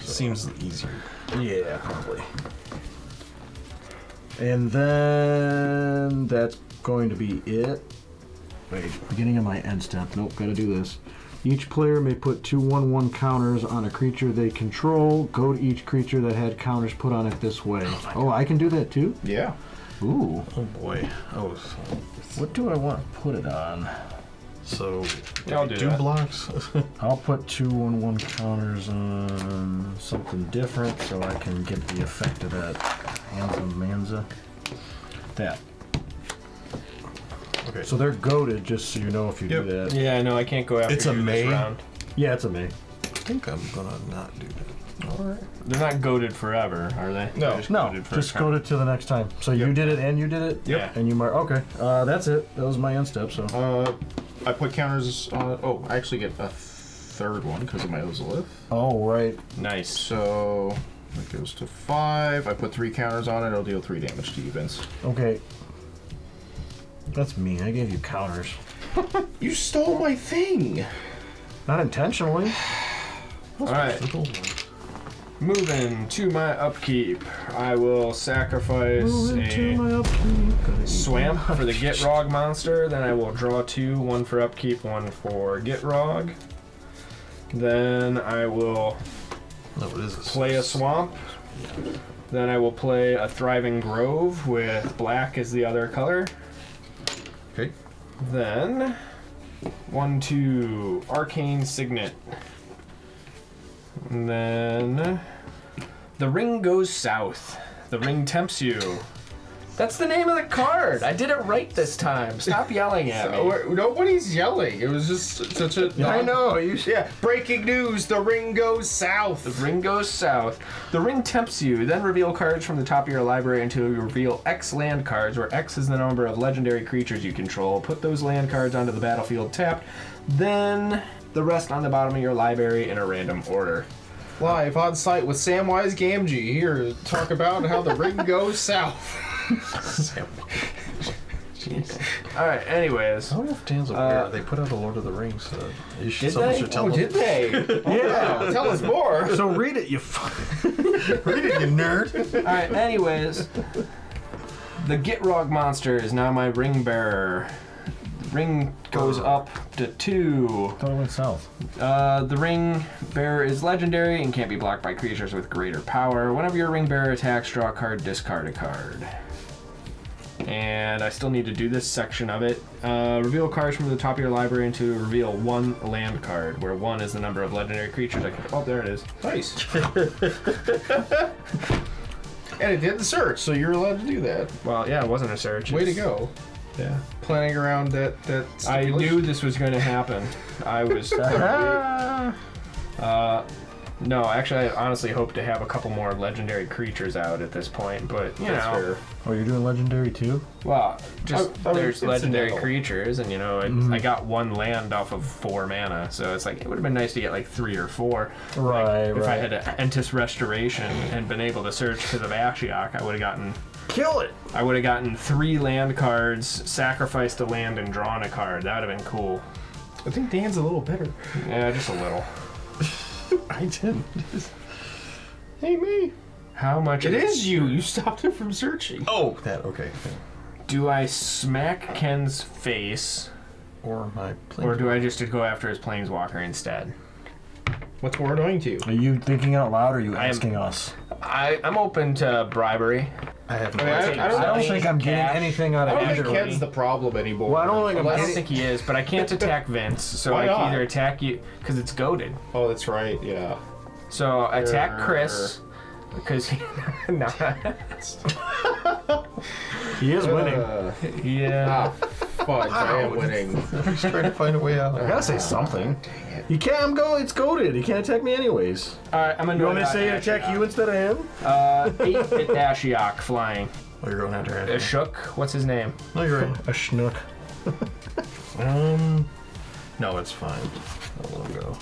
Seems easier. Yeah, probably. And then that's going to be it. Wait, beginning of my end step. Nope, gotta do this. Each player may put 2 1/1 counters on a creature they control. Go to each creature that had counters put on it this way. Oh, I can do that too? Yeah. Ooh. Oh boy. Oh, What do I want to put it on? so I'll do two that. blocks. I'll put 2 1/1 counters on something different so I can get the effect of that Hansa Manza. That. Okay. So they're goaded, just so you know if you Yep. do that. Yeah, no, I can't go after It's a you this May? round. Yeah, it's a me. I think I'm gonna not do that. Alright. They're not goaded forever, are they? No. They're just No, goaded for just a turn. goad it to the next time. So you Yep. did it and you did it? Yep. And you mark. Okay, that's it. That was my end step, so. I put counters on. Oh, I actually get a third one because of my Ozolith. Oh, right. Nice. So that goes to 5. I put 3 counters on it. It'll deal 3 damage to you, Vince. Okay. That's mean. I gave you counters. You stole my thing. Not intentionally. Alright. Moving to my upkeep. I will sacrifice a Swamp for the Gitrog monster. Then I will draw 2, 1 for upkeep, 1 for Gitrog. Then I will No, what is this? play a Swamp. Then I will play a Thriving Grove with black as the other color. Okay. Then 1, 2, Arcane Signet. And then the ring goes south. The ring tempts you. That's the name of the card. I did it right this time. Stop yelling at me. Nobody's yelling. It was just such a. I know. Yeah. Breaking news: the ring goes south. The ring goes south. The ring tempts you. Then reveal cards from the top of your library until you reveal X land cards, where X is the number of legendary creatures you control. Put those land cards onto the battlefield tapped. Then the rest on the bottom of your library in a random order. Live on site with Samwise Gamgee here to talk about how the ring goes south. All right. Anyways. I don't know if Dan's aware. They put out a Lord of the Rings. You should, Did someone they? should tell Oh, them. did they? Yeah. Tell us more. So read it, you Read it, you nerd. All right. Anyways, the Gitrog monster is now my ring bearer. The ring goes up to 2. Thought it went south. The ring bearer is legendary and can't be blocked by creatures with greater power. Whenever your ring bearer attacks, draw a card, discard a card. And I still need to do this section of it. Reveal cards from the top of your library into reveal 1 land card, where 1 is the number of legendary creatures I can. Oh, there it is. Nice. And it did the search, so you're allowed to do that. Well, yeah, it wasn't a search. Way to It's- go. Yeah. Planning around that I stipulation. knew this was going to happen. I was. No, actually, I honestly hope to have a couple more legendary creatures out at this point, but you That's know, fair. Oh, you're doing legendary too? well, just I mean, there's it's legendary incidental. creatures, and you know, I got 1 land off of 4 mana, so it's like it would have been nice to get like 3 or 4. Right, If I had an Entis Restoration and been able to search because of Ashiok, I would have gotten. Kill it! I would have gotten 3 land cards, sacrificed a land, and drawn a card. That would have been cool. I think Dan's a little better. Yeah, just a little. I didn't. Hey, me. How much? It is you. You stopped it from searching. Oh, that, okay. Do I smack Ken's face, Or my plane. or do I just go after his planeswalker instead? What's more annoying to you? Are you thinking out loud or are you I am- asking us? I'm open to bribery. I have no I mean, idea. I don't I don't Cash. think I'm getting anything out I of don't think either. Ken's the problem anymore. Well, I don't think I'm I Unless- don't think he is, but I can't attack Vince, so Why I not? can either attack you because it's goaded. Oh, that's right. Yeah. So attack Sure. Chris because he, nah, He is winning. yeah. Fudge, I am winning. I'm just trying to find a way out. I gotta say something. You can't. It's goaded. He can't attack me anyways. All right, I'm gonna. You want me to say attack you instead of him? 8-bit Ashiok flying. Oh, you're going after it. Shook. What's his name? No, you're right. A schnook. No, it's fine. I'll let him go.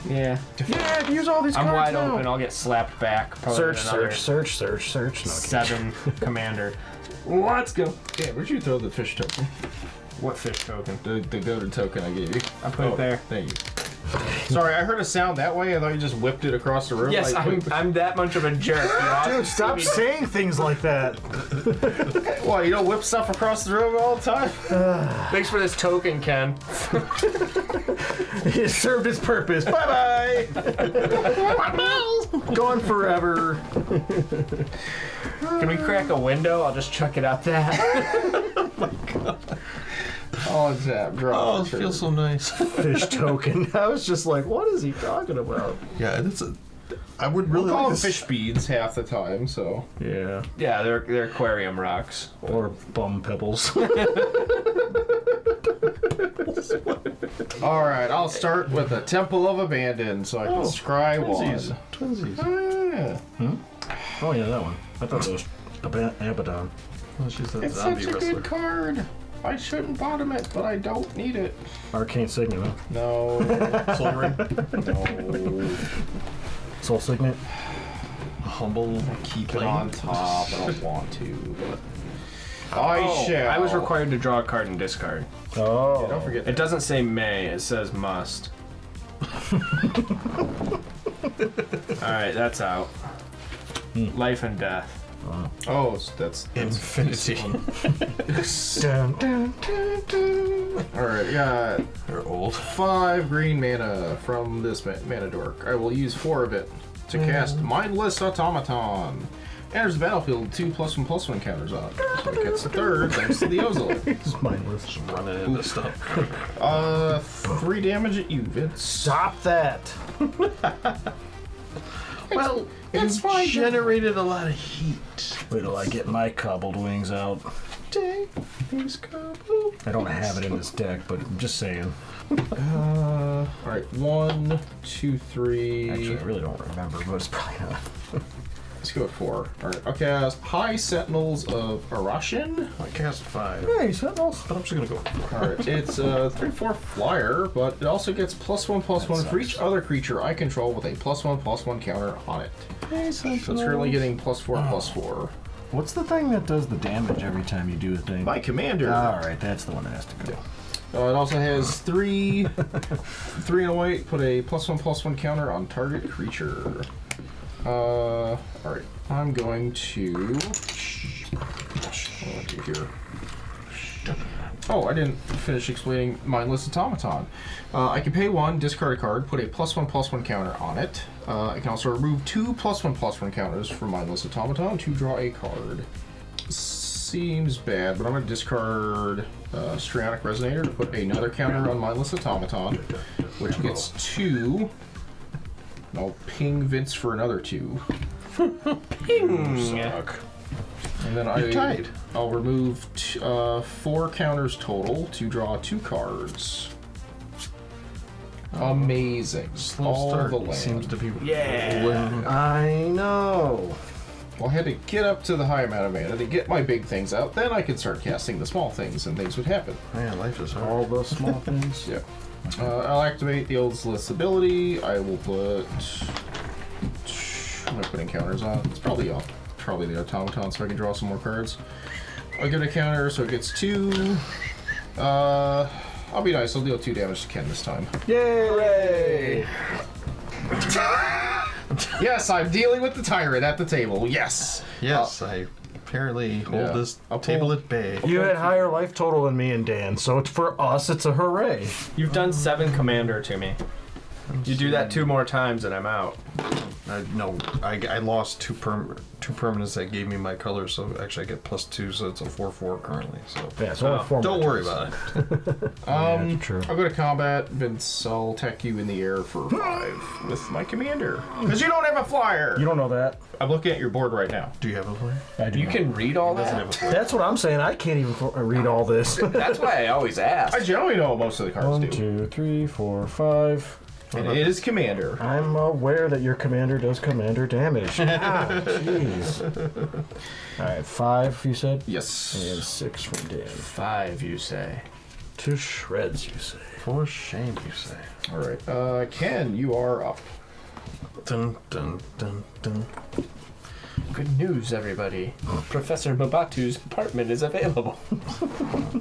Yeah. Yeah, use all these I'm cards wide now. open. I'll get slapped back. Probably Search, with another search. No, 7 commander. Let's go. Yeah, where'd you throw the fish token? What fish token? The goaded token I gave you. I put it there. Thank you. Sorry, I heard a sound that way. I thought you just whipped it across the room. Yes, I'm that much of a jerk. Dude, stop saying things like that. Well, you don't whip stuff across the room all the time. Thanks for this token, Ken. It served its purpose. Bye bye. Gone forever. Can we crack a window? I'll just chuck it out that. Oh, tap, draw. Oh, it feels so nice. Fish token. I was just like, what is he talking about? Yeah, that's a. I would really We'll call like them this. fish beads half the time, so. Yeah. Yeah, they're aquarium rocks. Or bum pebbles. Alright, I'll start with the Temple of Abandon so I can scry one. Twinsies. Oh, yeah. Oh yeah, that one. I thought it was Abaddon. Oh, she's a It's zombie such a wrestler. good card. I shouldn't bottom it, but I don't need it. Arcane Signet, huh? No. Soul Ring. No. Soul Signet. Humble key Put it on plane. top. I don't want to, but. I shall. I was required to draw a card and discard. Oh. Don't forget. It doesn't say may, it says must. Alright, that's out. Life and death. Oh, that's Infinity. Dun, dun, dun, dun. Alright, got They're old. 5 green mana from this mana dork. I will use 4 of it to cast Mindless Automaton. Enters the battlefield, 2+1/+1 counters on it. So it gets the third thanks to the Ozil. It's mindless. Just running into stuff. 3 damage at you, Vince. Stop that. Well, it's you fine. generated a lot of heat. Wait till I get my cobbled wings out. Take these couple. I don't have it in this deck, but I'm just saying. Alright, 1, 2, 3. Actually, I really don't remember, but it's probably not. Let's go with 4. Alright, I'll cast High Sentinels of Arashin. I cast 5. Hey, Sentinels. But I'm just gonna go. Alright, it's a 3/4 flyer, but it also gets +1/+1 for each other creature I control with a +1/+1 counter on it. Hey, So it's currently getting +4/+4. What's the thing that does the damage every time you do a thing? My commander. Alright, that's the one that has to go. It also has 3 and a white, put a +1/+1 counter on target creature. Alright, I'm going to. What do here? Oh, I didn't finish explaining Mindless Automaton. I can pay 1, discard a card, put a +1/+1 counter on it. I can also remove 2 +1/+1 counters from Mindless Automaton to draw a card. Seems bad, but I'm going to discard Strionic Resonator to put another counter on Mindless Automaton, which gets 2. I'll ping Vince for another 2. Ping! And then I'll remove 4 counters total to draw 2 cards. Amazing. Slow All start the land. seems to be. Yeah. rolling. I know. Well, I had to get up to the high amount of mana to get my big things out. Then I could start casting the small things, and things would happen. Man, life is hard. All the small things. Yeah. I'll activate the Old List ability. I will put. I'm gonna put in counters on. It's probably the automaton, so I can draw some more cards. I'll give it a counter, so it gets 2. I'll be nice. I'll deal 2 damage to Ken this time. Yay! Yes, I'm dealing with the tyrant at the table. Yes. Yes, I apparently hold yeah. this I'll table pull- at bay. You had higher life total than me and Dan, so it's for us. It's a hooray. You've done 7 commander to me. You do that 2 more times and I'm out. No, I lost two permanents that gave me my color, so actually I get +2, so it's a 4/4 currently. So Yeah, so only 4 don't more worry turns. about it. Yeah, true. I'll go to combat. Vince, I'll tech you in the air for 5 with my commander. Because you don't have a flyer. You don't know that. I'm looking at your board right now. Do you have a flyer? I do You not. can read all Doesn't that? have a flyer. That's what I'm saying. I can't even read all this. That's why I always I ask. generally know what most of the cards 1, do. 2, 3, 4, 5. And it is commander. I'm aware that your commander does commander damage. Jeez. Alright, 5, you said? Yes. And 6 from Dan. 5, you say. To shreds, you say. For shame, you say. All right. Ken, you are up. Dun dun dun dun. Good news, everybody. Professor Babatu's apartment is available.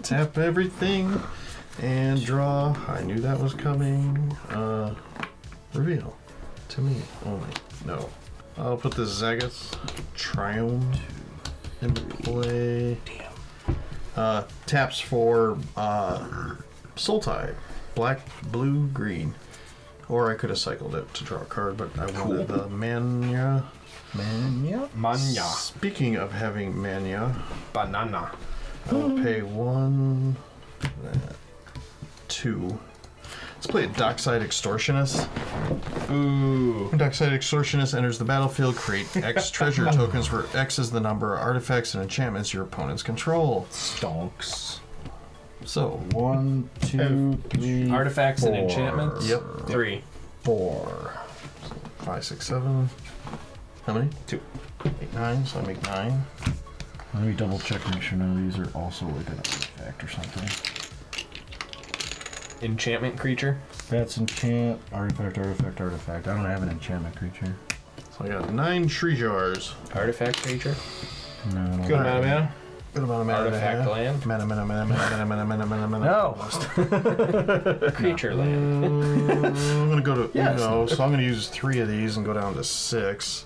Tap everything and draw. I knew that was coming. Reveal. To me only. No. I'll put the Zagoth Triumph in play. Damn. Taps for Sultai. Black, blue, green. Or I could have cycled it to draw a card, but I wanted the Mania. Mania? Manya. Speaking of having Mania, Banana. I'll pay 1, 2. Let's play a Dockside Extortionist. Ooh. When Dockside Extortionist enters the battlefield, create X treasure tokens where X is the number of artifacts and enchantments your opponents control. Stonks. So, 1, 2, 3. Artifacts and 4. enchantments? Yep. 3. 4. 5, 6, 7. How many? 2. 8, 9. So I make 9. Let me double check and make sure none of these are also like an artifact or something. Enchantment creature? That's enchant, artifact. I don't have an enchantment creature. So I got 9 tree jars. Artifact creature? No, I don't Good amount of mana. Good amount of mana. Artifact land? Mana. No! Creature land. I'm gonna go to Yes. Uno, so I'm gonna use 3 of these and go down to 6.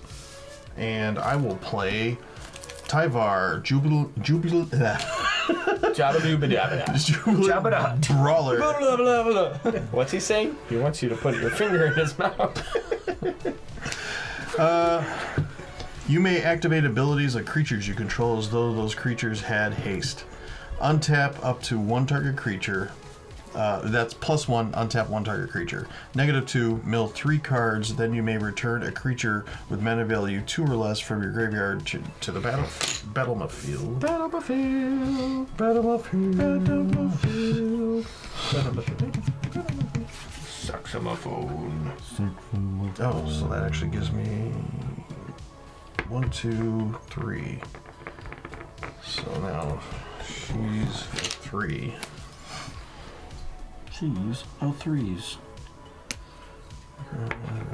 And I will play Tyvar Jubilant Jabba-da. Brawler. What's he saying? He wants you to put your finger in his mouth. You may activate abilities of creatures you control as though those creatures had haste. Untap up to 1 target creature. That's +1, untap 1 target creature. -2, mill 3 cards, then you may return a creature with mana value 2 or less from your graveyard to the battlefield. Saxophone. Oh, so that actually gives me 1, 2, 3. So now she's 3. Jeez. Oh, 3s.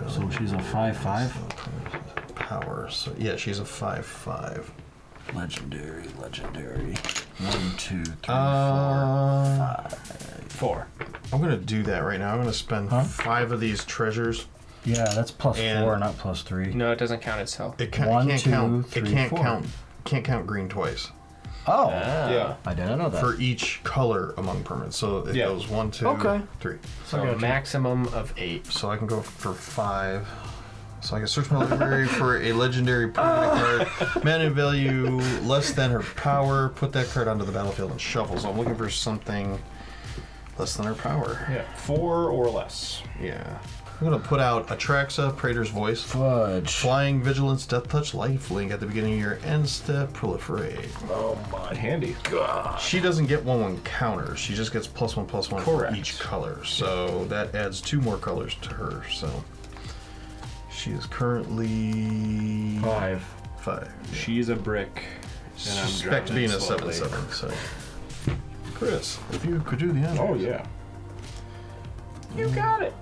So she's a 5/5? Power. So yeah, she's a 5/5. Legendary. 1, 2, 3, 4, 4. I'm gonna do that right now. I'm gonna spend 5 of these treasures. Yeah, that's +4, And- not +3. No, it doesn't count itself. It 1, can't 2, count. 3, It can't 4. count. Can't count green twice Oh, Yeah. I didn't know that. for each color among permanents. So it Yeah. goes 1, 2, Okay. 3. So a maximum of 8. So I can go for 5. So I can search my library for a legendary permanent card. Mana value less than her power. Put that card onto the battlefield and shuffle. So I'm looking for something less than her power. Yeah. 4 or less. Yeah. I'm gonna put out Atraxa, Praetor's Voice. Fudge. Flying, Vigilance, Death Touch, Lifelink at the beginning of your end step, Proliferate. Oh my. Handy. She doesn't get 1/1 counters. She just gets +1/+1 for Correct. each color. So that adds 2 more colors to her. So she is currently 5. 5. She's a brick. And I'm Suspect being a drowning 7/7. So Chris, if you could do the honors. Oh yeah. You got it.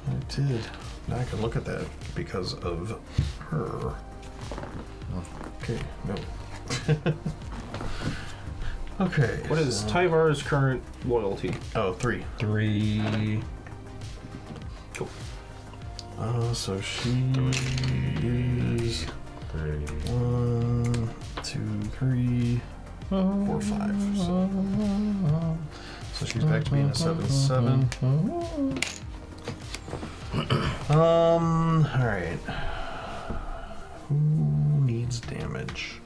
I did. Now I can look at that because of her. Okay, no. Okay. What is so- Tyvar's current loyalty? Oh, 3. 3. Cool. So she is 1, 2, 3, 4, 5. So she's back to being a 7/7. Alright. Who needs damage?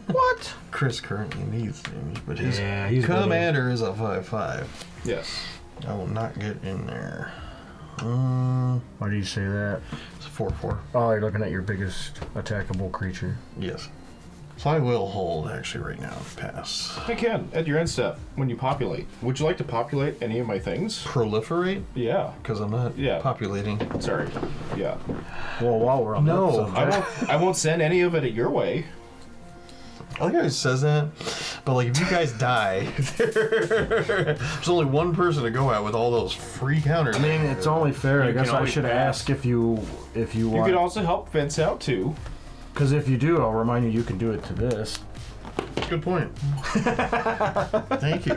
What? Chris currently needs damage, but his he's commander is a 5/5. Yes. I will not get in there. Why do you say that? It's a 4/4. Oh, you're looking at your biggest attackable creature. Yes. So I will hold actually right now. Pass. Hey Ken, at your end step, when you populate, would you like to populate any of my things? Proliferate? Yeah. Because I'm not populating. Sorry. Yeah. Well, while we're on No, I won't send any of it your way. I like how he says that, but like if you guys die, there's only one person to go at with all those free counters. I mean, it's only fair. I guess I should ask if you want. You could also help Vince out too. Because if you do, I'll remind you can do it to this. Good point. Thank you.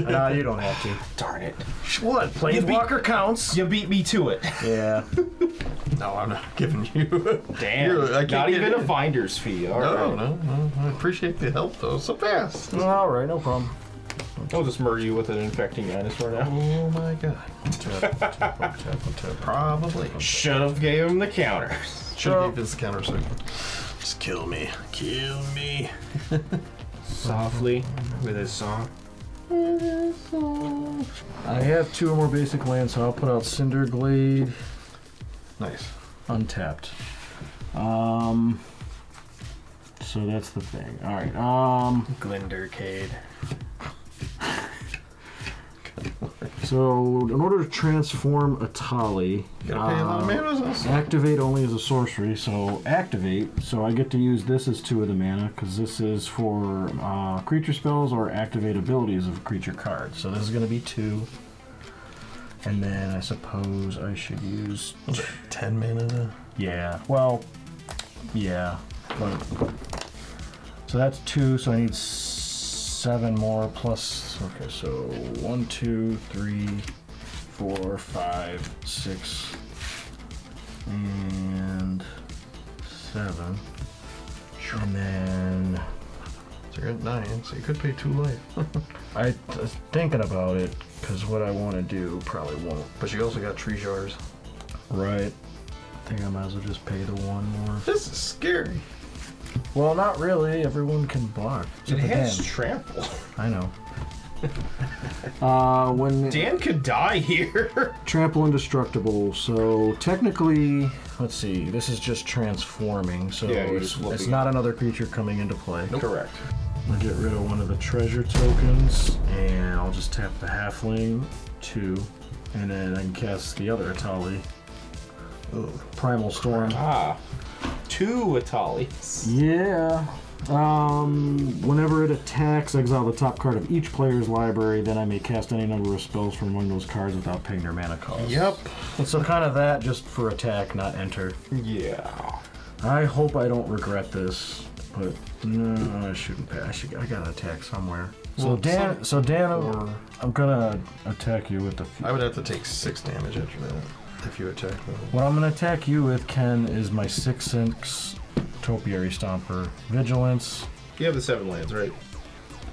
No, you don't have to. Darn it. What? Planeswalker counts. You beat me to it. Yeah. No, I'm not giving you. Damn. I can't Not get even in. a finder's fee. All right. No. I appreciate the help though. So fast. All right, no problem. I'll just murder you with an infecting dinosaur now. Oh my god. Tap. Probably. Should have gave him the counters. Should have gave Vince the counter so just kill me. Kill me. Softly with his song. I have 2 or more basic lands, so I'll put out Cinder Glade, Nice. untapped. So that's the thing. All right. Glindercade. So in order to transform Etali, You gotta pay a lot of mana. activate only as a sorcery. So activate. So I get to use this as 2 of the mana because this is for creature spells or activate abilities of creature cards. So this is going to be 2. And then I suppose I should use. Was it 10 mana? Yeah. Well. Yeah. But, so that's 2. So I need 7 more plus. Okay, so 1, 2, 3, 4, 5, 6, and 7. And then So you're at 9, so you could pay 2 life. I was thinking about it because what I want to do probably won't. But you also got tree jars. Right. I think I might as well just pay the 1 more. This is scary. Well, not really. Everyone can block. It has trample. I know. When Dan could die here. trample indestructible, so technically, let's see, this is just transforming, so Yeah, you're it's just looking. not another creature coming into play. Correct. I'll get rid of one of the treasure tokens, and I'll just tap the halfling, 2, and then I can cast the other Etali. Ooh. Primal Storm. Ah. 2 Etali. Yeah. Whenever it attacks, exile the top card of each player's library, then I may cast any number of spells from among those cards without paying their mana cost. Yep. So kind of that, just for attack, not enter. Yeah. I hope I don't regret this, but no, I shouldn't pay. I gotta attack somewhere. Well, So Dan, I'm gonna attack you with the. I would have to take 6 damage after that if you attack me. What I'm gonna attack you with, Ken, is my 6/6 Topiary Stomper. Vigilance. You have the 7 lands, right?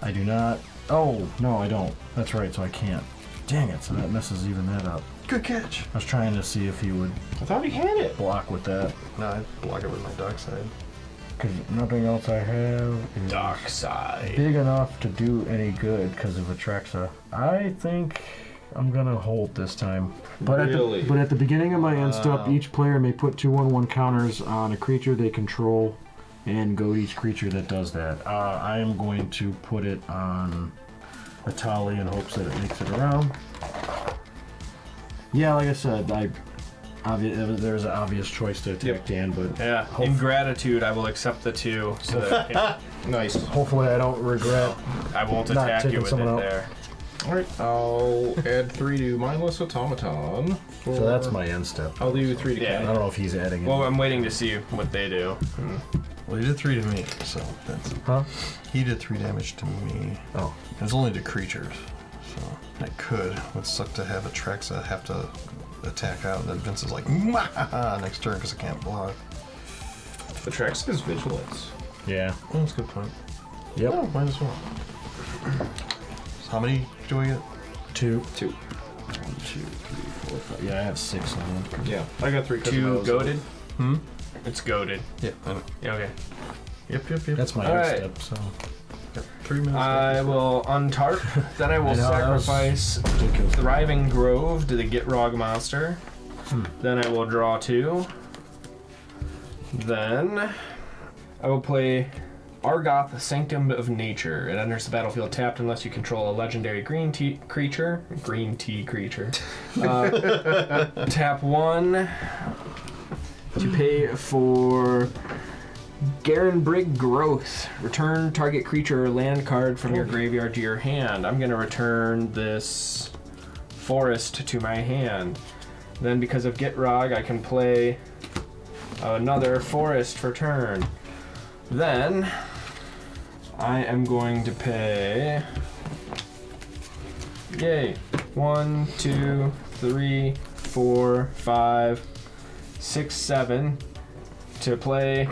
I do not. Oh, no, I don't. That's right, so I can't. Dang it, so that messes even that up. Good catch. I was trying to see if he would I thought he had it. block with that. No, I block it with my dock side. Because nothing else I have is Dark side. big enough to do any good because of Atraxa. I think I'm going to hold this time. But Really? at the beginning of my end step, each player may put 2/1/1 counters on a creature they control and goad each creature that does that. I am going to put it on Etali in hopes that it makes it around. Yeah, like I said, there's an obvious choice to attack Dan, but Yeah. In gratitude, I will accept the 2 so that Nice. hopefully I don't regret. I won't Not attack you taking with it someone out. there. Alright, I'll add 3 to Mindless Automaton. So that's my end step. I'll do 3 to Yeah. I Ken. don't know if he's adding it. Well, I'm waiting to see what they do. Well, he did 3 to me, so that's. Huh? He did 3 damage to me. Oh. It's only to creatures, so I could. Would suck to have Atraxa have to attack out, and then Vince is like, "Mwah!" next turn because I can't block. Attraction is vigilance. Yeah. Oh, that's a good point. Yep. Oh, might as well. So how many do I get? 2. 2. 1, 2, 3, 4, 5. Yeah, I have 6 on. Yeah, I got 3. 2 goaded. Hmm? It's goaded. Yeah, I know. Yeah, okay. Yep. That's my All next right. step. So. Got 3 minutes. I will untarp. Then I will I know, that was sacrifice ridiculous. Thriving Grove to the Gitrog monster. Then I will draw 2. Then I will play Argoth, Sanctum of Nature. It enters the battlefield tapped unless you control a legendary green tea creature. Tap 1 to pay for Garenbrig Growth. Return target creature or land card from your graveyard to your hand. I'm going to return this forest to my hand. Then because of Gitrog, I can play another forest for turn. Then I am going to pay, 1, 2, 3, 4, 5, 6, 7 to play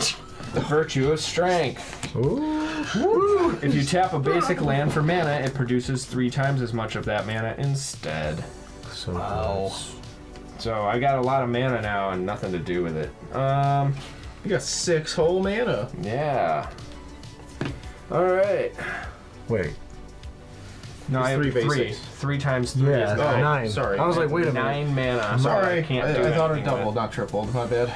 the Virtue of Strength. Ooh. If you tap a basic land for mana, it produces 3 times as much of that mana instead. So Wow. close. So I got a lot of mana now and nothing to do with it. You got 6 whole mana. Yeah. Alright. Wait. No, It's I have 3 3. basics. 3 times 3 Yeah, is 9. 9. sorry. I was like, wait a minute. 9 mana. Sorry, I can't do I thought it anything doubled, with. not tripled. My bad.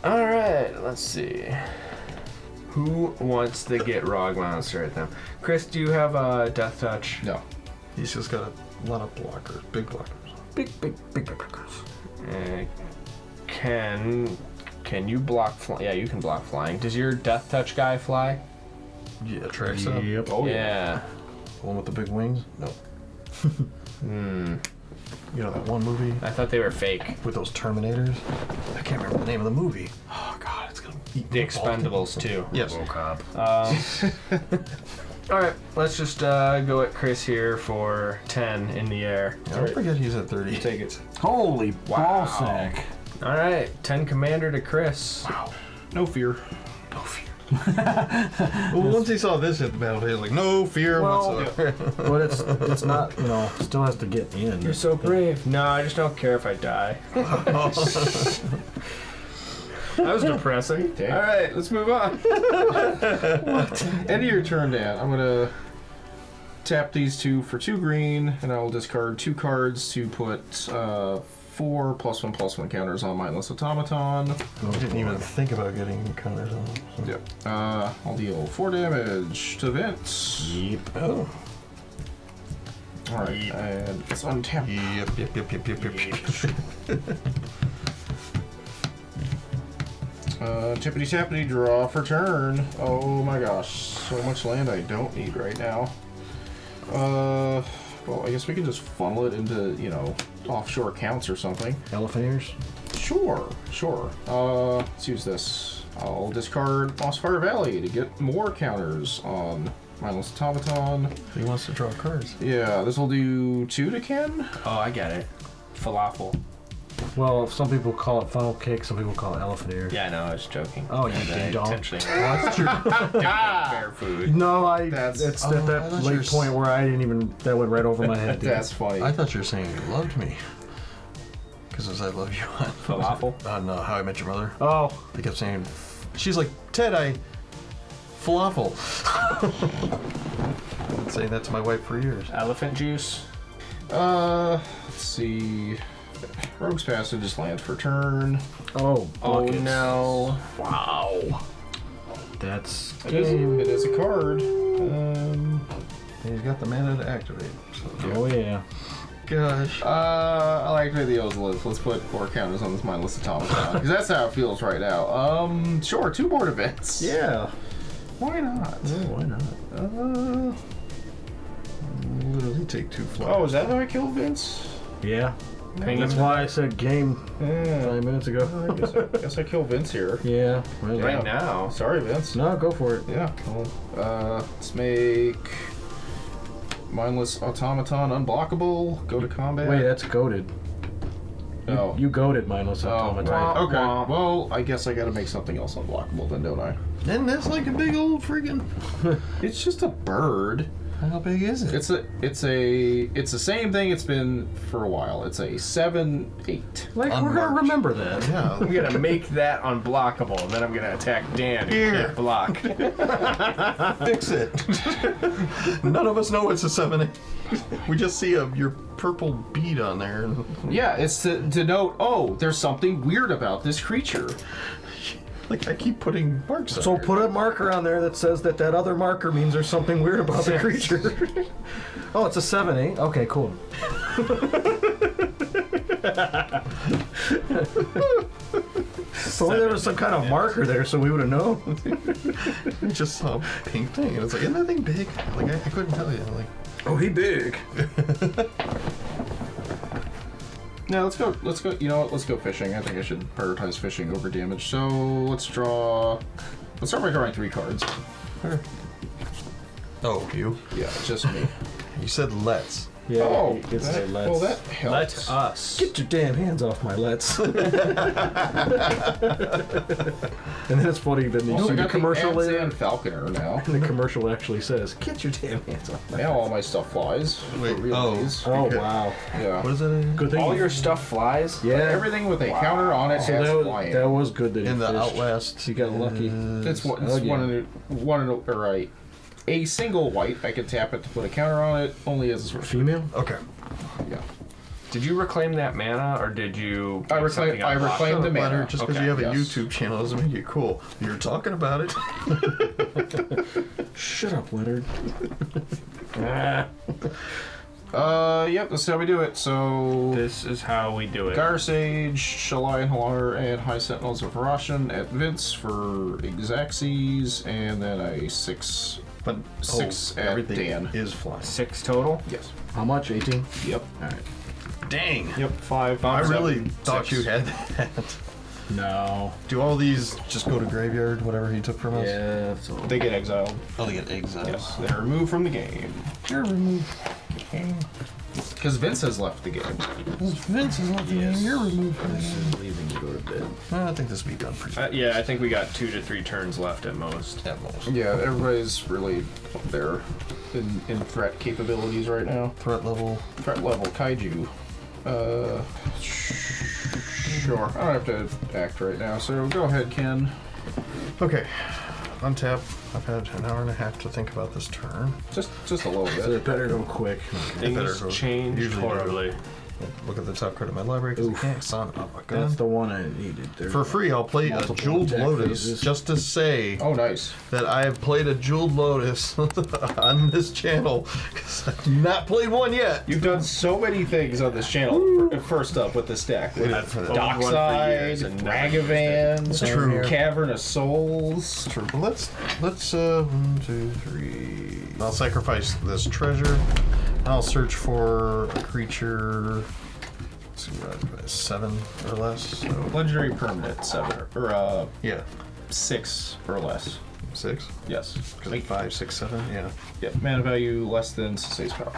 Alright, let's see. Who wants to get Gitrog monster at them? Chris, do you have a Death Touch? No. He's just got a lot of blockers, big blockers. Big blockers. Can you block flying? Yeah, you can block flying. Does your Death Touch guy fly? Yeah, tracks up. Yep. Oh, Yeah. The one with the big wings? No. Hmm. You know that one movie I thought they were fake. with those Terminators? I can't remember the name of the movie. Oh god, it's gonna eat The my balls. Expendables too. Yes. Alright, let's just go at Chris here for 10 in the air. Don't forget he's at 30. Take it. Holy Wow. ballsack. Alright, 10 commander to Chris. No fear. No fear. Well, once he saw this hit the battlefield, he was like, no fear Well, whatsoever. But it's not, still has to get in. You're so brave. No, I just don't care if I die. That was depressing. Dang. Alright, let's move on. End of your turn, Dan. I'm gonna tap these 2 for 2 green, and I will discard 2 cards to put 4 +1/+1 counters on mindless automaton. I didn't even think about getting counters on him. So. Yep. I'll deal 4 damage to Vince. Yep. Oh. Alright, and it's untapped. Yep. Tippity tappity, draw for turn. Oh my gosh, so much land I don't need right now. Well, I guess we can just funnel it into, offshore accounts or something. Elephant ears? Sure. Let's use this. I'll discard Mossfire Valley to get more counters on mindless automaton. He wants to draw cards. Yeah, this will do 2 to Ken. Oh, I get it. Falafel. Well, some people call it funnel cake, some people call it elephant ear. Yeah, no, I was joking. Oh, you I ding dong. intentionally That's true. fair food. No, That's- it's Oh, at I that thought you late were point where I didn't even, that went right over my head. dude. That's funny. I thought you were saying you loved me. Because as I love you on Falafel? on How I Met Your Mother. Oh, They kept saying, she's like, Ted, falafel. I've been saying that to my wife for years. Elephant juice. Let's see. Rogue's Passage is land for turn. oh, Oh buckets. no. Wow. That's It is a card. And he's got the mana to activate. So. Oh yeah. Gosh. I'll activate the Ozolith. Let's put 4 counters on this mindless automaton. Because that's how it feels right now. Sure, 2 board events. Yeah. Why not? Why not? Literally take 2 flies. Oh, is that how I killed Vince? Yeah. Ping That's him. why I said game Yeah. 5 minutes ago. I guess I killed Vince here. Yeah. Well, Right now. Sorry, Vince. No, go for it. Yeah. Well, let's make mindless automaton unblockable. Go to combat. Wait, that's goaded. Oh. You goaded mindless automaton. Okay. Well, I guess I gotta make something else unblockable then, don't I? And that's like a big old freaking. It's just a bird. How big is it? It's the same thing it's been for a while. It's a 7/8. Like, we're gonna Unmarked. remember that. Yeah. I'm gonna make that unblockable, and then I'm gonna attack Dan who Here. can't block. Fix it. None of us know it's a 7/8. We just see your purple bead on there. Yeah, it's to denote, oh, there's something weird about this creature. Like I keep putting marks on So there. put a marker on there that says that other marker means there's something weird about the creature. Oh, it's a 7/8. Okay, cool. If only there was some kind of marker there, so we would have known. I just saw a pink thing, and it's like, isn't that thing big? Like I couldn't tell you. Like, Oh, he big. No, let's go. You know what? Let's go fishing. I think I should prioritize fishing over damage. So let's draw. Let's start by drawing 3 cards. oh, you? Yeah, just me. You said let's. Yeah, Oh, he gets that, a let's. well, that Let helps. us. Get your damn hands off my let's. And then it's funny, then you Also see the got commercial the later, Amazon Falconer now. and the commercial actually says, get your damn hands off my Now all my stuff flies. Wait, For realities. Oh, Okay. wow. Yeah. What is it? Good thing All you- your stuff flies? Yeah. Everything with a counter on it So has flying. that was good that he In the fished. Outlast. He got lucky. It's one. It's Oh, yeah. a single white. I can tap it to put a counter on it. Only as a source. Female? Okay. Yeah. Did you reclaim that mana, or did you? I make something reclaimed unblockable? the mana. Just because Okay, you have a yes. YouTube channel doesn't make it cool. You're talking about it. Shut up, Leonard. Yep. That's how we do it. So. This is how we do it. Gyre Sage, Shalai and Hallar, and High Sentinels of Varashan at Vince for Exacxies, and then a 6. But 6 at everything Dan. is flying. 6 total. Yes. How much? 18? Yep. Alright. Dang. Yep. 5. I really 7, thought 6. you had that. No. Do all these just go to graveyard, whatever he took from us? Yeah, that's all. They get exiled. Oh, they get exiled. Yes. They're removed from the game. You're removed. Because Vince has left the game. Vince is looking in. You're removed from the This game. is leaving to go to bed. I think this will be done pretty Yeah, I think we got 2 to 3 turns left at most. at most. Yeah, everybody's really up there in threat capabilities right now. Threat level. Threat level Kaiju. Sure. I don't have to act right now, so go ahead, Ken. Okay. Untap. I've had an hour and a half to think about this turn. Just a little So bit. it better go quick. better Things go- changed usually do. horribly. Look at the top card of my library because I Oof. can't son of a gun. That's the one I needed. There's For free, I'll play a multiple Jeweled deck Lotus phases. just to say Oh, nice. that I have played a Jeweled Lotus on this channel because I've not played one yet. You've done so many things on this channel. First up with this deck. With I've owned one for Dockside, years and never Ragavan, It's true. Cavern of Souls. True. But let's 1, 2, 3. I'll sacrifice this treasure. I'll search for a creature. Let's see, 7 or less. So Legendary permanent 7 or yeah, 6 or less. 6. Yes. Because 5, 6, 7. Yeah. Yeah. Mana value less than Sisay's power.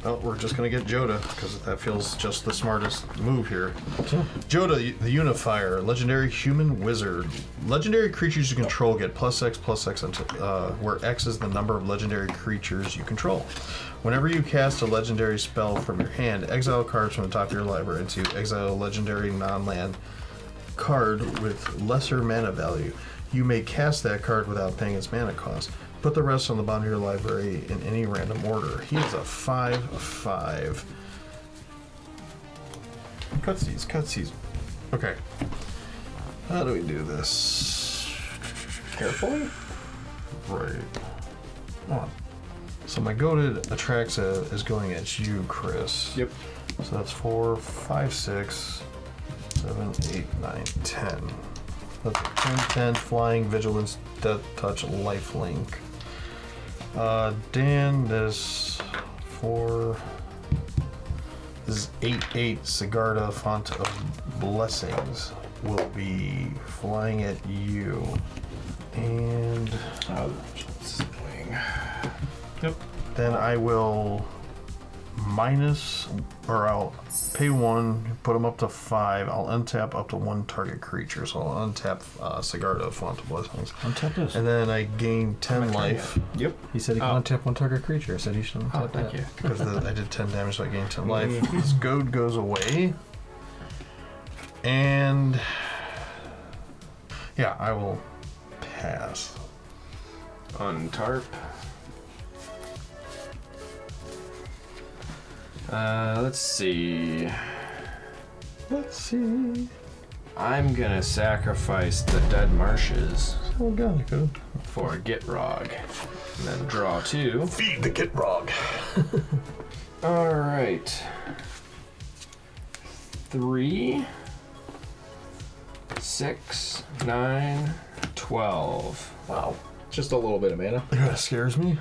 Oh, we're just gonna get Joda because that feels just the smartest move here. Joda, the Unifier, legendary human wizard. Legendary creatures you control get +X until where X is the number of legendary creatures you control. Whenever you cast a legendary spell from your hand, exile cards from the top of your library to exile a legendary non-land card with lesser mana value. You may cast that card without paying its mana cost. Put the rest on the bottom of your library in any random order. He is a 5/5. Cutsies. Okay. How do we do this? Carefully. Right. Come on. So my goaded Atraxa is going at you, Chris. Yep. So that's 4, 5, 6, 7, 8, 9, 10. That's 10, flying, vigilance, death touch, lifelink. Dan, this 4. This is 8/8 Sigarda, Font of Blessings, will be flying at you. And Swing. then I will I'll pay 1, put them up to 5. I'll untap up to 1 target creature. So I'll untap Sigarda, Font of Blessings. Untap this. And then I gain 10 life. Yep. He said he can untap 1 target creature. I said he should untap Thank that. you. Because I did 10 damage, so I gained 10 life. This goad goes away. And yeah, I will pass. Untarp. Let's see. Let's see. I'm gonna sacrifice the Dead Marshes Oh god, good. for Gitrog. And then draw 2. Feed the Gitrog. Alright. 3, 6, 9, 12. Wow. Just a little bit of mana. That scares me.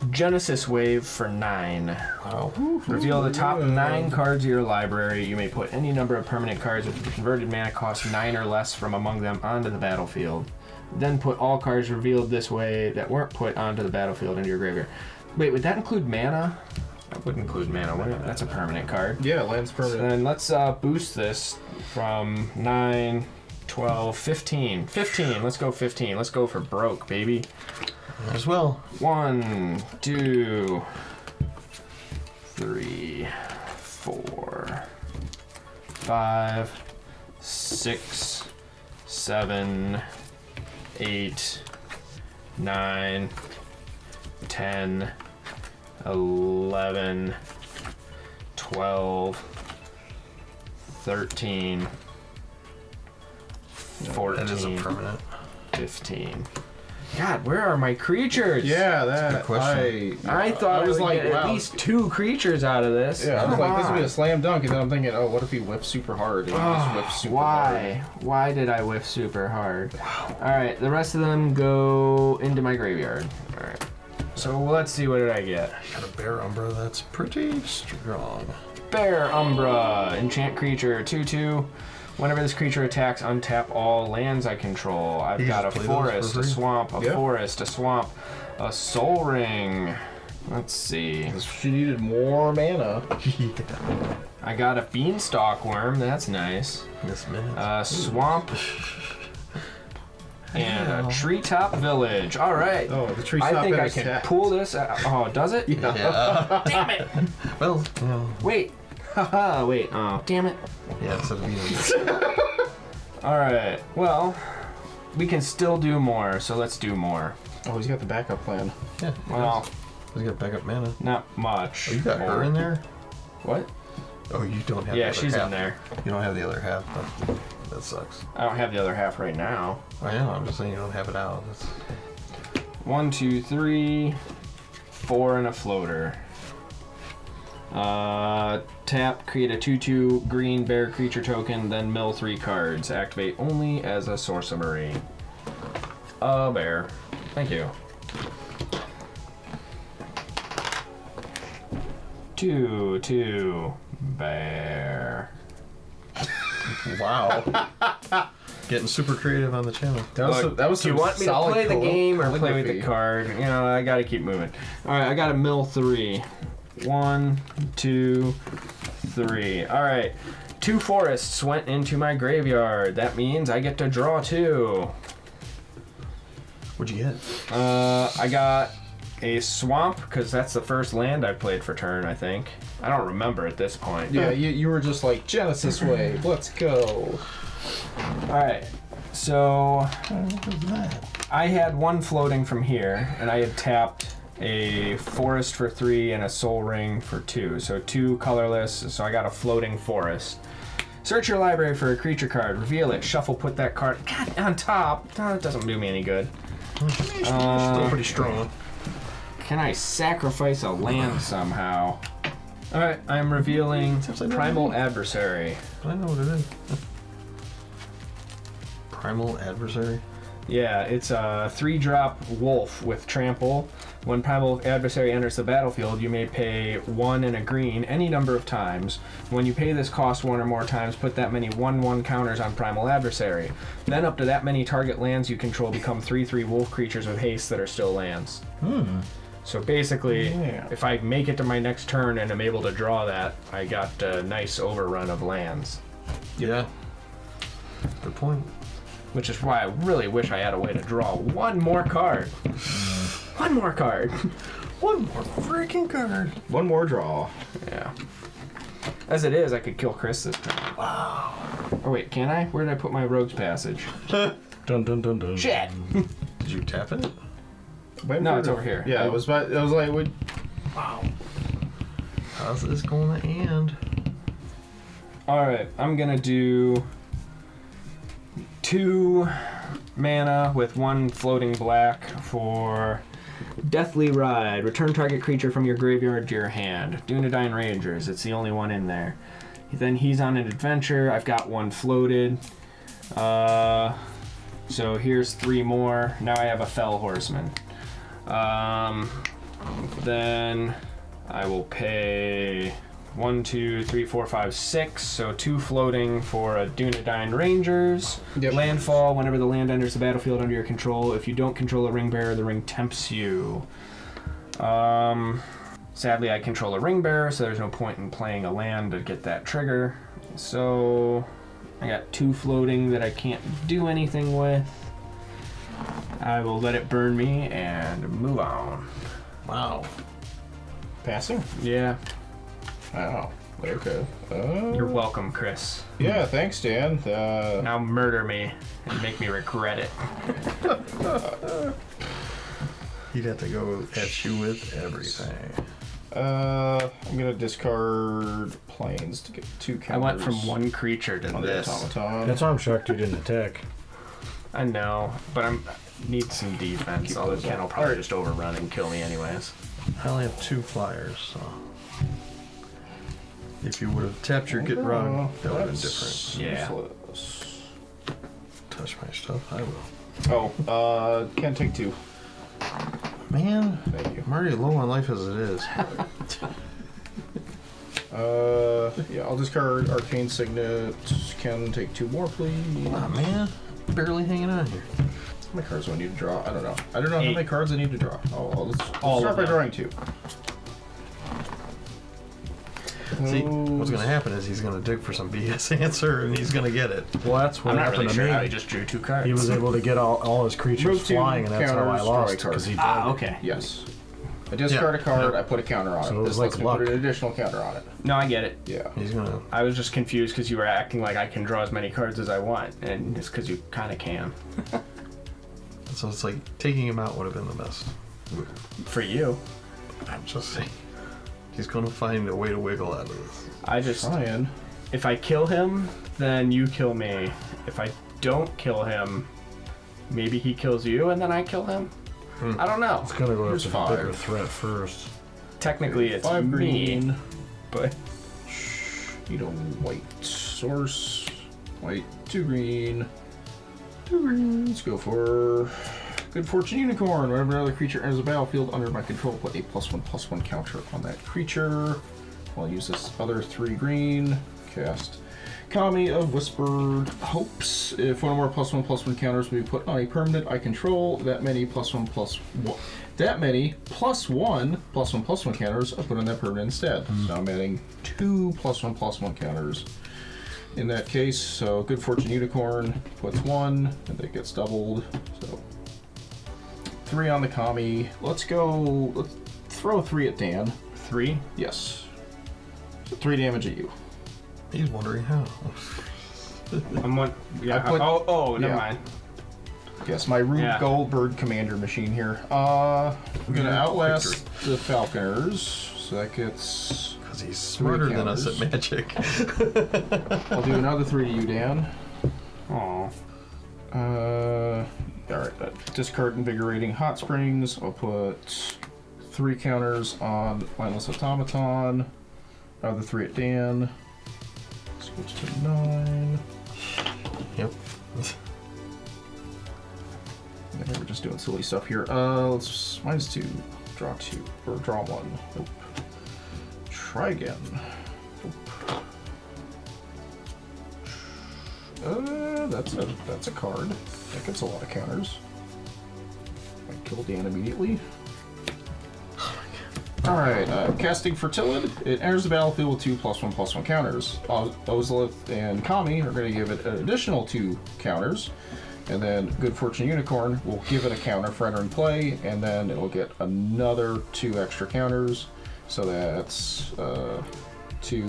Genesis Wave for 9. Wow. Reveal the top 9 cards of your library. You may put any number of permanent cards with the converted mana cost 9 or less from among them onto the battlefield. Then put all cards revealed this way that weren't put onto the battlefield into your graveyard. Wait, would that include mana? That would include mana, wouldn't it? That's a permanent card. Yeah, land's permanent. Then let's boost this from 9, 12, 15. 15, let's go 15. Let's go for broke, baby. As well. 1, 2, 3, 4, 5, 6, 7, 8, 9, 10, 11, 12, 13, 14, That is a permanent. 15. God, where are my creatures? Yeah, that. good question. I thought I was like at least 2 creatures out of this. Yeah, I was Come like, this would be on. a slam dunk, and then I'm thinking, oh, what if he whiffs super hard? And he just whiffs super Why? hard. Why did I whiff super hard? Wow. Alright, the rest of them go into my graveyard. Alright. So let's see, what did I get? Got a Bear Umbra that's pretty strong. Bear Umbra. Enchant creature. 2/2. Whenever this creature attacks, untap all lands I control. I've You got a just play those forest, for a free? swamp, a Yep. forest, a swamp, a soul ring. Let's see. She needed more mana. I got a beanstalk worm. That's nice. Miss minutes. A swamp. And a treetop village. All right. Oh, the tree I top think I enters can tap. pull this out. Oh, does it? Yeah. Damn it. Well, yeah. Wait. Haha, wait. Oh, damn it. Yeah, instead of being All right. Well, we can still do more, so let's do more. Oh, he's got the backup plan. yeah. Well, We got backup mana. not much. Oh, you got her in there? What? Oh, you don't have the Yeah, other she's half. in there. You don't have the other half. That sucks. I don't have the other half right now. I know, I'm just saying you don't have it out. That's... 1, 2, 3, 4, and a floater. Tap, create a 2/2 green bear creature token, then mill 3 cards. Activate only as a sorcery. A bear. Thank you. 2/2 bear. Wow. Getting super creative on the channel. Look, That was do you some want me to solid play the game or play with the calligraphy. card? You know, I gotta keep moving. Alright, I got a mill 3. 1, 2, 3. Alright. 2 forests went into my graveyard. That means I get to draw 2. What'd you get? I got a swamp, because that's the first land I've played for turn, I think. I don't remember at this point. Yeah, you were just like, Genesis Wave, let's go. Alright, so I had 1 floating from here, and I had tapped a forest for 3 and a soul ring for 2. So 2 colorless, so I got a floating forest. Search your library for a creature card, reveal it, shuffle, put that card on top. Oh, that doesn't do me any good. Still pretty strong. Can I sacrifice a land somehow? Alright, I'm revealing Seems like Primal Adversary. I know what it is. Primal Adversary. Yeah, it's a 3-drop wolf with trample. When Primal Adversary enters the battlefield, you may pay 1 and a green any number of times. When you pay this cost 1 or more times, put that many 1/1 counters on Primal Adversary. Then up to that many target lands you control become 3/3 wolf creatures with haste that are still lands. So basically, Yeah. if I make it to my next turn and I'm able to draw that, I got a nice overrun of lands. Yeah. Good point. Which is why I really wish I had a way to draw one more card. One more card. One more freaking card. One more draw. Yeah. As it is, I could kill Chris this turn. Wow. Oh wait, can I? Where did I put my Rogue's Passage? Dun dun dun dun. Shit! Did you tap it? No, it's over here. Yeah, it was like, Wow. How's this going to end? Alright, I'm gonna do 2 mana with 1 floating black for Deathly Ride. Return target creature from your graveyard to your hand. Dunedain Rangers, it's the only one in there. Then he's on an adventure. I've got 1 floated. So here's 3 more. Now I have a Fell Horseman. Then I will pay 1, 2, 3, 4, 5, 6. So 2 floating for a Dunedain Rangers. Yep. Landfall. Whenever the land enters the battlefield under your control, if you don't control a ring bearer, the ring tempts you. Sadly, I control a ring bearer, so there's no point in playing a land to get that trigger. So I got 2 floating that I can't do anything with. I will let it burn me and move on. Wow. passing? Yeah. Wow. Okay. You're welcome, Chris. Yeah, thanks, Dan. Now murder me and make me regret it. He'd have to go at you with everything. I'm gonna discard planes to get 2 counters. I went from 1 creature to on the this. automaton. That's why I'm shocked you didn't attack. I know, but I need some defense. Keep Although those Ken up. will probably Alright. just overrun and kill me anyways. I only have 2 flyers, so. If you would have tapped your Gitrog, that would have been different. Yeah. Useless. Touch my stuff, I will. Oh, can't take 2. Man, Thank you. I'm already low on life as it is. Yeah, I'll discard Arcane Signet. Can take 2 more, please. Aw, man. Barely hanging on here. How many cards do I need to draw? I don't know. I don't know how 8. many cards I need to draw. Oh, let's All start of by them. drawing 2. See, what's going to happen is he's going to dig for some BS answer and he's going to get it. Well, that's what I'm not happened really to sure me. how he just drew 2 cards. He was able to get all his creatures Move 2 flying, and that's how I counters, lost draw a card. because he did. okay. Yes. I discard a card, Yeah. I put a counter on So it. it was This like lets me luck. put an additional counter on it. No, I get it. Yeah. He's going to. I was just confused because you were acting like I can draw as many cards as I want, and it's because you kind of can. So it's like taking him out would have been the best. For you. I'm just saying. He's going to find a way to wiggle out of this. I just, Trying. if I kill him, then you kill me. If I don't kill him, maybe he kills you and then I kill him. I don't know. It's gonna go Here's after the bigger 5. threat first. Technically, it's 5 me, green. but Need a white source. White, 2 green. 2 green. Let's go for Good Fortune Unicorn. Whenever another creature enters the battlefield under my control, put a +1/+1 counter on that creature. I'll use this other 3 green. Cast Kami of Whispered Hopes. If one or more +1/+1 counters will be put on a permanent I control, that many +1/+1. That many +1/+1 counters I put on that permanent instead. So I'm adding 2 +1/+1 counters. In that case, so Good Fortune Unicorn puts 1, and that gets doubled. So 3 on the Kami. Let's throw 3 at Dan. 3. Yes. So 3 damage at you. He's wondering how. I'm one. Yeah. I put- never yeah. mind. Yes, my Rube Yeah. Goldberg commander machine here. I'm gonna Yeah, outlast the Falconers, so that gets. Because he's smarter than us at magic. I'll do another 3 to you, Dan. Aw. Alright, discard Invigorating Hot Springs. I'll put 3 counters on Mindless Automaton. Another 3 at Dan. Switch to 9. Yep. Yeah, we're just doing silly stuff here. Let's -2. Draw 2. Or draw 1. Nope. Try again. Nope. That's a card. That gets a lot of counters. I kill Dan immediately. Alright, casting Fertilid. It enters the battlefield with 2 +1/+1 counters. Ozolith and Kami are going to give it an additional 2 counters. And then Good Fortune Unicorn will give it a counter for entering play, and then it'll get another 2 extra counters. So that's 2,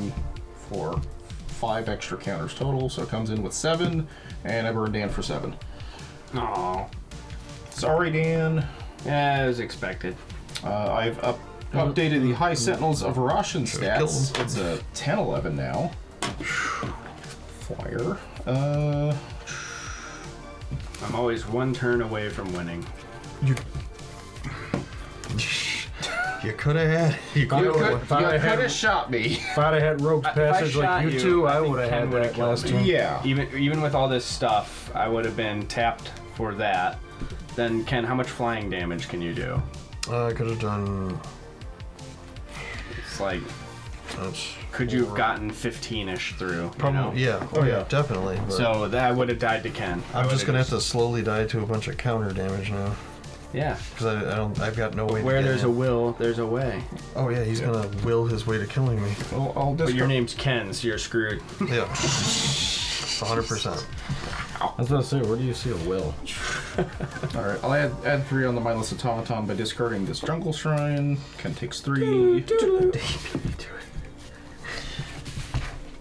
4, 5 extra counters total. So it comes in with 7, and I burned Dan for 7. Aw. Sorry, Dan. Yeah, as expected. I've updated the High Sentinels of Arashan Should've stats. It's a 10-11 now. Flyer. I'm always 1 turn away from winning. You could have had. You You could have. could have shot me. If I'd have had Rogue's If I Passage like shot you two, I think would have Ken had would've that killed last me. turn. Yeah. Even with all this stuff, I would have been tapped for that. Then, Ken, how much flying damage can you do? I could have done. It's like, That's could you have gotten 15-ish through? probably You know? yeah. Oh yeah, definitely. But So that would have died to Ken. I'm just gonna have to slowly die to a bunch of counter damage now Yeah. because I don't. I've got no way. Where to get there's in. a will, there's a way. Oh yeah, he's gonna will his way to killing me. Well, I'll But your discard. name's Ken, so you're screwed. Yeah, 100%. I was about to say, where do you see a will? Alright, I'll add 3 on the mindless automaton by discarding this jungle shrine. Ken takes 3.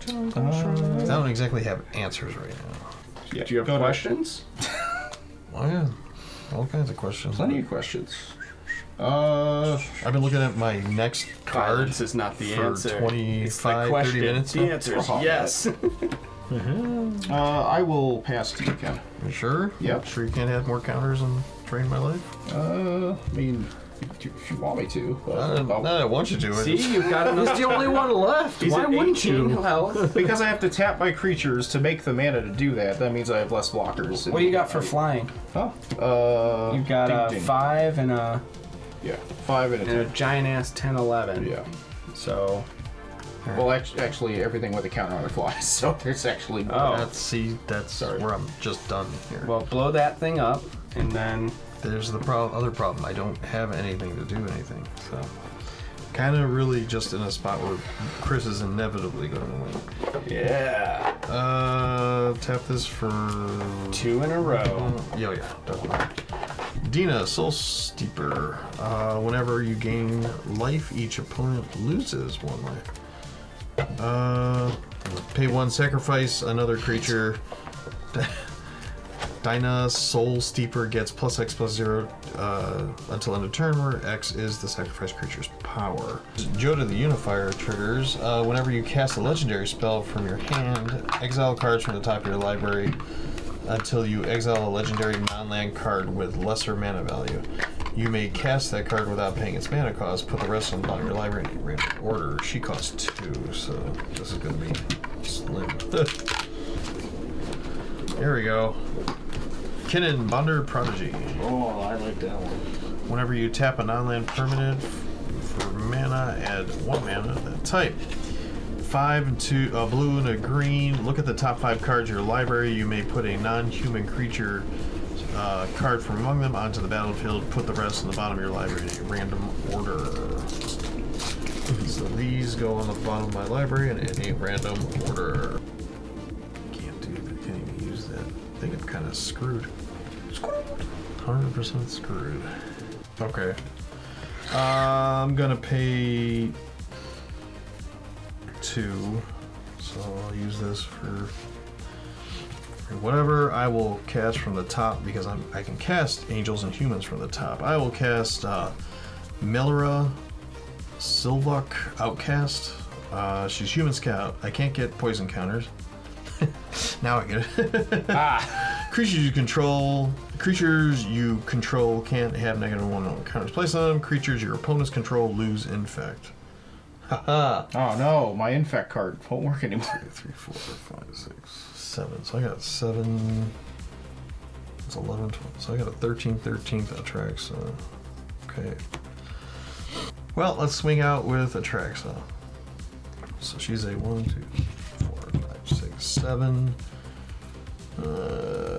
I don't exactly have answers right now. Yeah, Do you have go to- questions? Oh yeah, all kinds of questions. Plenty of questions. I've been looking at my next card Violence is not the for answer. 25, It's the 30 question. minutes. The answer is Oh, yes. I will pass to you, Ken. You sure? Yep. Sure you can't have more counters and drain my life? I mean, if you want me to. But I want you to. See, you've got enough. He's the only one left. He's Why at wouldn't 18 you? health. because I have to tap my creatures to make the mana to do that, that means I have less blockers. What do you got for flying? Oh, You've got a ding, ding. 5 and a Yeah, 5 and a 10. giant ass 10-11. Yeah. So, Well, actually, everything with a counter on it flies, so there's actually more. Oh. That's Sorry. where I'm just done here. well, blow that thing up, and then There's the other problem. I don't have anything to do anything. So, kind of really just in a spot where Chris is inevitably going to win. yeah, Tap this for 2 in a row. Yeah, definitely. Dina, Soul Steeper. Whenever you gain life, each opponent loses 1 life. Pay 1, sacrifice another creature. Dinah Soul Steeper gets +X/+0 until end of turn, where X is the sacrificed creature's power. Joda the Unifier triggers. Whenever you cast a legendary spell from your hand, exile cards from the top of your library until you exile a legendary non-land card with lesser mana value. You may cast that card without paying its mana cost. Put the rest on the bottom of your library in random order. She costs 2, so this is going to be slim. There we go. Kinnan, Bonder Prodigy. Oh, I like that one. Whenever you tap a non-land permanent for mana, add 1 mana of that type. 5 and 2, a blue and a green. Look at the top 5 cards of your library. You may put a non-human creature card from among them onto the battlefield. Put the rest on the bottom of your library in a random order. So these go on the bottom of my library in a random order. Can't even use that. I think I'm kind of screwed. 100% screwed. Okay. I'm gonna pay 2, so I'll use this for whatever. I will cast from the top because I can cast Angels and Humans from the top. I will cast Melra Silvok Outcast. She's Human Scout. I can't get poison counters. Now I get it. Creatures you control can't have -1 counters placed on them. Creatures your opponents control lose infect. Haha. Oh no, my infect card won't work anymore. 3, 4, 5, 6, 7. So I got 7. It's 11, 12. So I got a 13th Atraxa. Okay. Well, let's swing out with Atraxa. So she's a 1, 2, 4, 5, 6, 7.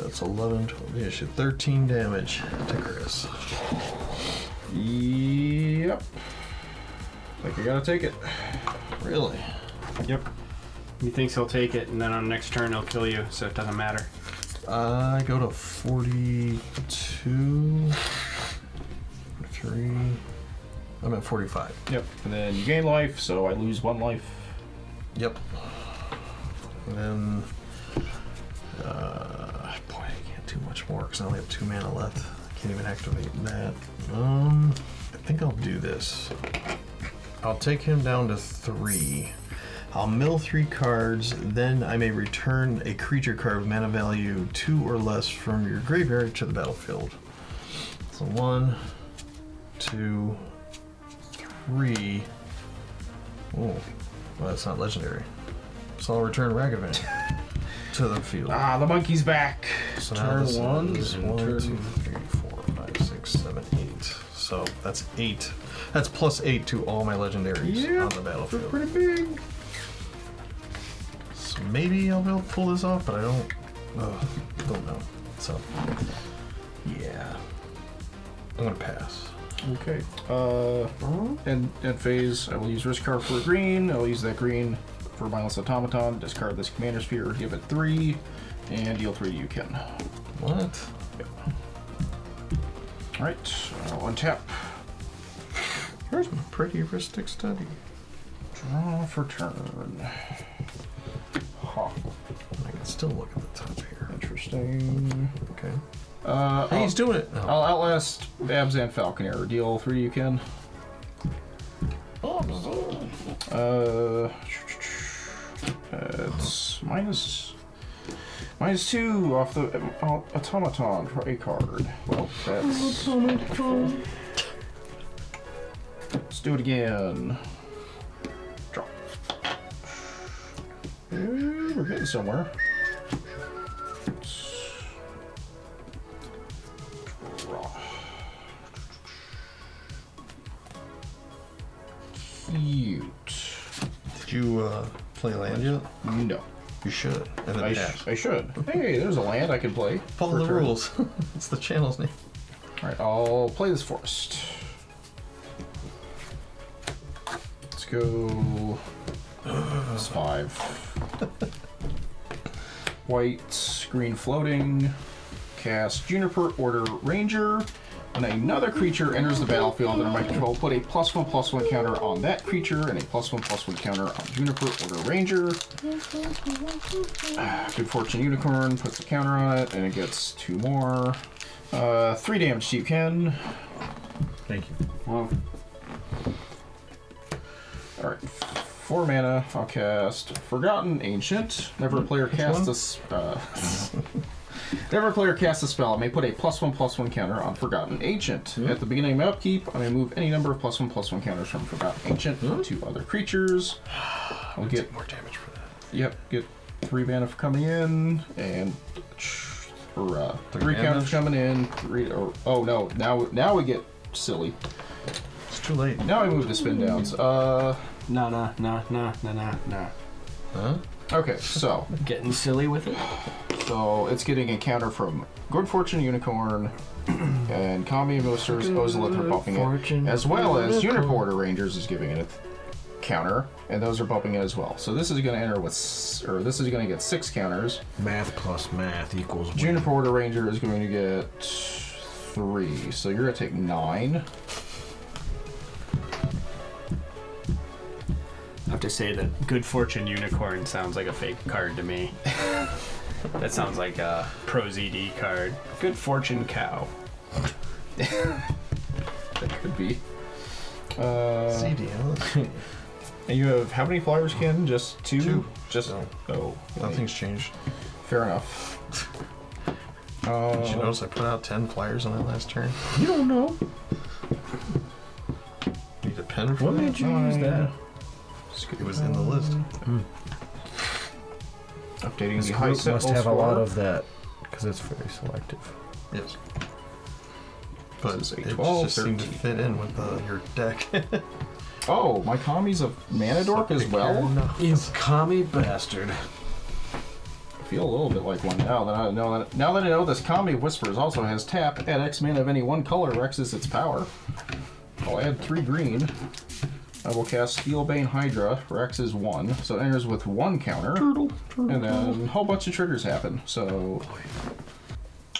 It's 11, 12. Yeah, she had 13 damage to Chris. Yep. Think you gotta take it. Really? Yep. He thinks he'll take it, and then on next turn he'll kill you, so it doesn't matter. I go to 42. 43. I'm at 45. Yep. And then you gain life, so I lose 1 life. Yep. And then, boy, I can't do much more because I only have 2 mana left. I can't even activate that. I think I'll do this. I'll take him down to 3. I'll mill 3 cards, then I may return a creature card with mana value 2 or less from your graveyard to the battlefield. So 1, 2, 3. Oh, well, that's not legendary. So I'll return Ragavan to the field. Ah, the monkey's back. So turn this one, is and 1, turn- 2, 3, 4, 5, 6, 7, 8. So that's 8. That's plus 8 to all my legendaries on the battlefield. Pretty big. So maybe I'll be able to pull this off, but I don't know. So yeah, I'm gonna pass. Okay. End phase. I will use risk card for a green. I'll use that green for mindless automaton. Discard this commander sphere. Give it 3, and deal 3 to you, Ken. What? Yep. All right. I'll untap. Here's my pretty heuristic study. Draw for turn. Huh. I can still look at the top here. Interesting. Okay. I'll, He's doing it. Oh. I'll outlast Abzan Falconer. Deal 3 to you, Ken. It's -2 off the automaton for a card. Well, that's. Let's do it again. Draw. We're getting somewhere. Draw. Cute. Did you play land yet? No. You should. And then pass. I should. Hey, there's a land I can play. Follow the Return. rules. It's the channel's name. Alright, I'll play this forest. Let's go. That's 5. White, green floating. Cast Juniper Order Ranger. When another creature enters the battlefield under my control, put a +1/+1 counter on that creature and a +1/+1 counter on Juniper Order Ranger. Good Fortune Unicorn puts a counter on it, and it gets 2 more. 3 damage to you, Ken. Thank you. Well, Alright, 4 mana. I'll cast Forgotten Ancient. Never a player casts a Never a player casts a spell. I may put a +1/+1 counter on Forgotten Ancient. At the beginning of my upkeep, I may move any number of +1/+1 counters from Forgotten Ancient to other creatures. I'll get more damage for that. Yep, get 3 mana for coming in, and for 3 counters coming in. 3 or oh no, now we get silly. It's too late. Now I move to spin downs. nah. Huh? Okay, so Getting silly with it. it's getting a counter from Good Fortune Unicorn and Kami Boosters Ozolith are bumping it, as well as Juniper Order Rangers is giving it a counter, and those are bumping it as well. So this is going to enter with, or this is going to get 6 counters. Math plus math equals win. Juniper Order Ranger is going to get 3, so you're going to take 9. I have to say that Good Fortune Unicorn sounds like a fake card to me. That sounds like a Pro ZD card. Good Fortune Cow. That could be. CDL. And you have how many flyers, Ken? Just 2? 2. Just No. oh. Nothing's changed. Fair enough. Did you notice I put out 10 flyers on that last turn? You don't know. Need a pen for What that? made you use that? It was in the list. Updating This the high group set must have a lot of that because it's very selective. Yes. But This is a it 12, just seemed to 13. fit in with your deck. Oh, my Kami's a mana dork as well? You commie bastard. I feel a little bit like one now that I know this Kami Whispers also has tap. Add X mana of any one color, X is its power. I'll add 3 green. I will cast Steelbane Hydra, where X is 1, so it enters with 1 counter. Turtle. And then a whole bunch of triggers happen. So,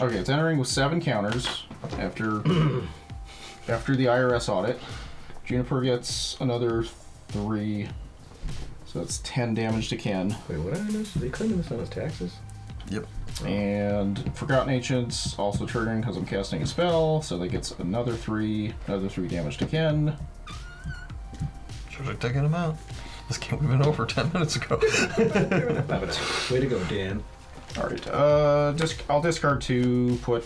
okay, it's entering with 7 counters after after the IRS audit. Juniper gets another 3, so that's 10 damage to Ken. Wait, what did I miss? Are they claiming this on his taxes? Yep. And Forgotten Ancients also triggering because I'm casting a spell, so that gets another 3 damage to Ken. Should have taken him out. This game we've been over 10 minutes ago. Way to go, Dan. All right, I'll discard 2, put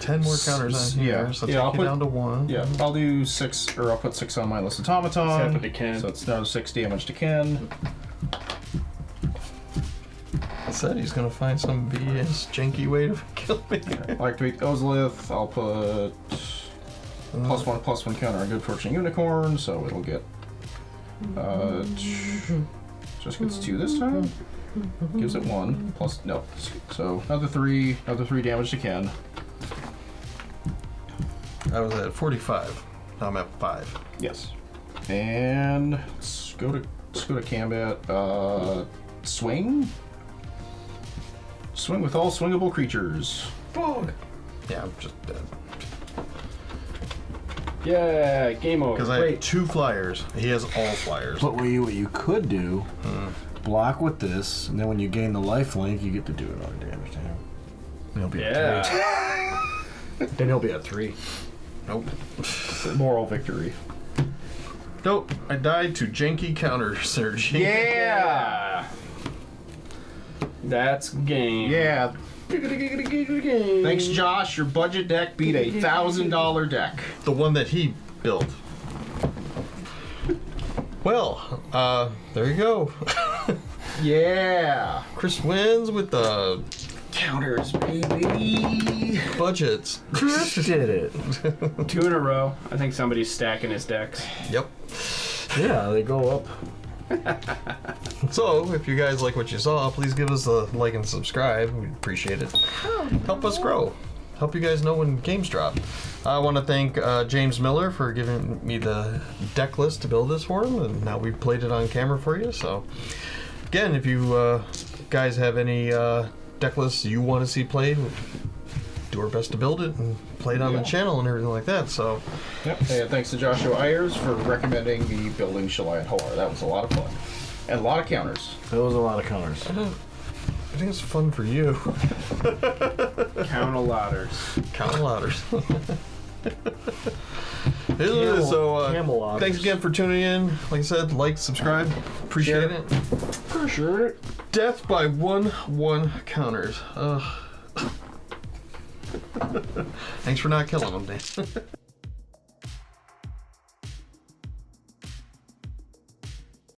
10 more counters on here, so take I'll you put down to 1. Yeah, I'll do 6, or I'll put 6 on Mindless Automaton. Happened to Ken. So it's now 6 damage to Ken. I said he's gonna find some BS janky way to kill me. Like to beat Ozlith, I'll put +1/+1 counter on Good Fortune Unicorn, so it'll get just gets 2 this time. Gives it 1 plus no. So another 3 damage to Ken. I was at 45. Now I'm at 5. Yes. And let's go to Combat. Swing. Swing with all swingable creatures. Fog. Yeah, I'm just dead. Yeah, game over. Because I have 2 flyers. He has all flyers. But what you could do, block with this, and then when you gain the life link, you get to do another damage to him. And he'll be at 3. Then he'll be at 3. Nope. Moral victory. Nope. I died to janky counter synergy. Yeah. That's game. Yeah. Thanks, Josh. Your budget deck beat a $1,000 deck. The one that he built. Well, there you go. Yeah. Chris wins with the Counters, baby. budgets. Chris did it. 2 in a row. I think somebody's stacking his decks. Yep. Yeah, they go up. So, if you guys like what you saw, please give us a like and subscribe. We'd appreciate it. Help us grow. Help you guys know when games drop. I want to thank James Miller for giving me the deck list to build this for him, and now we've played it on camera for you. So, again, if you guys have any deck lists you want to see played, we'll do our best to build it and play it on the channel and everything like that. So, Yep. And thanks to Joshua Ayers for recommending me building Shalai and Hallar. That was a lot of fun. And a lot of counters. That was a lot of counters. I think it's fun for you. Count a ladders. Count ladders. So, Camel thanks again for tuning in. Like I said, like, subscribe. Appreciate it. Appreciate it. Death by 1/1 counters. Thanks for not killing them, Dan.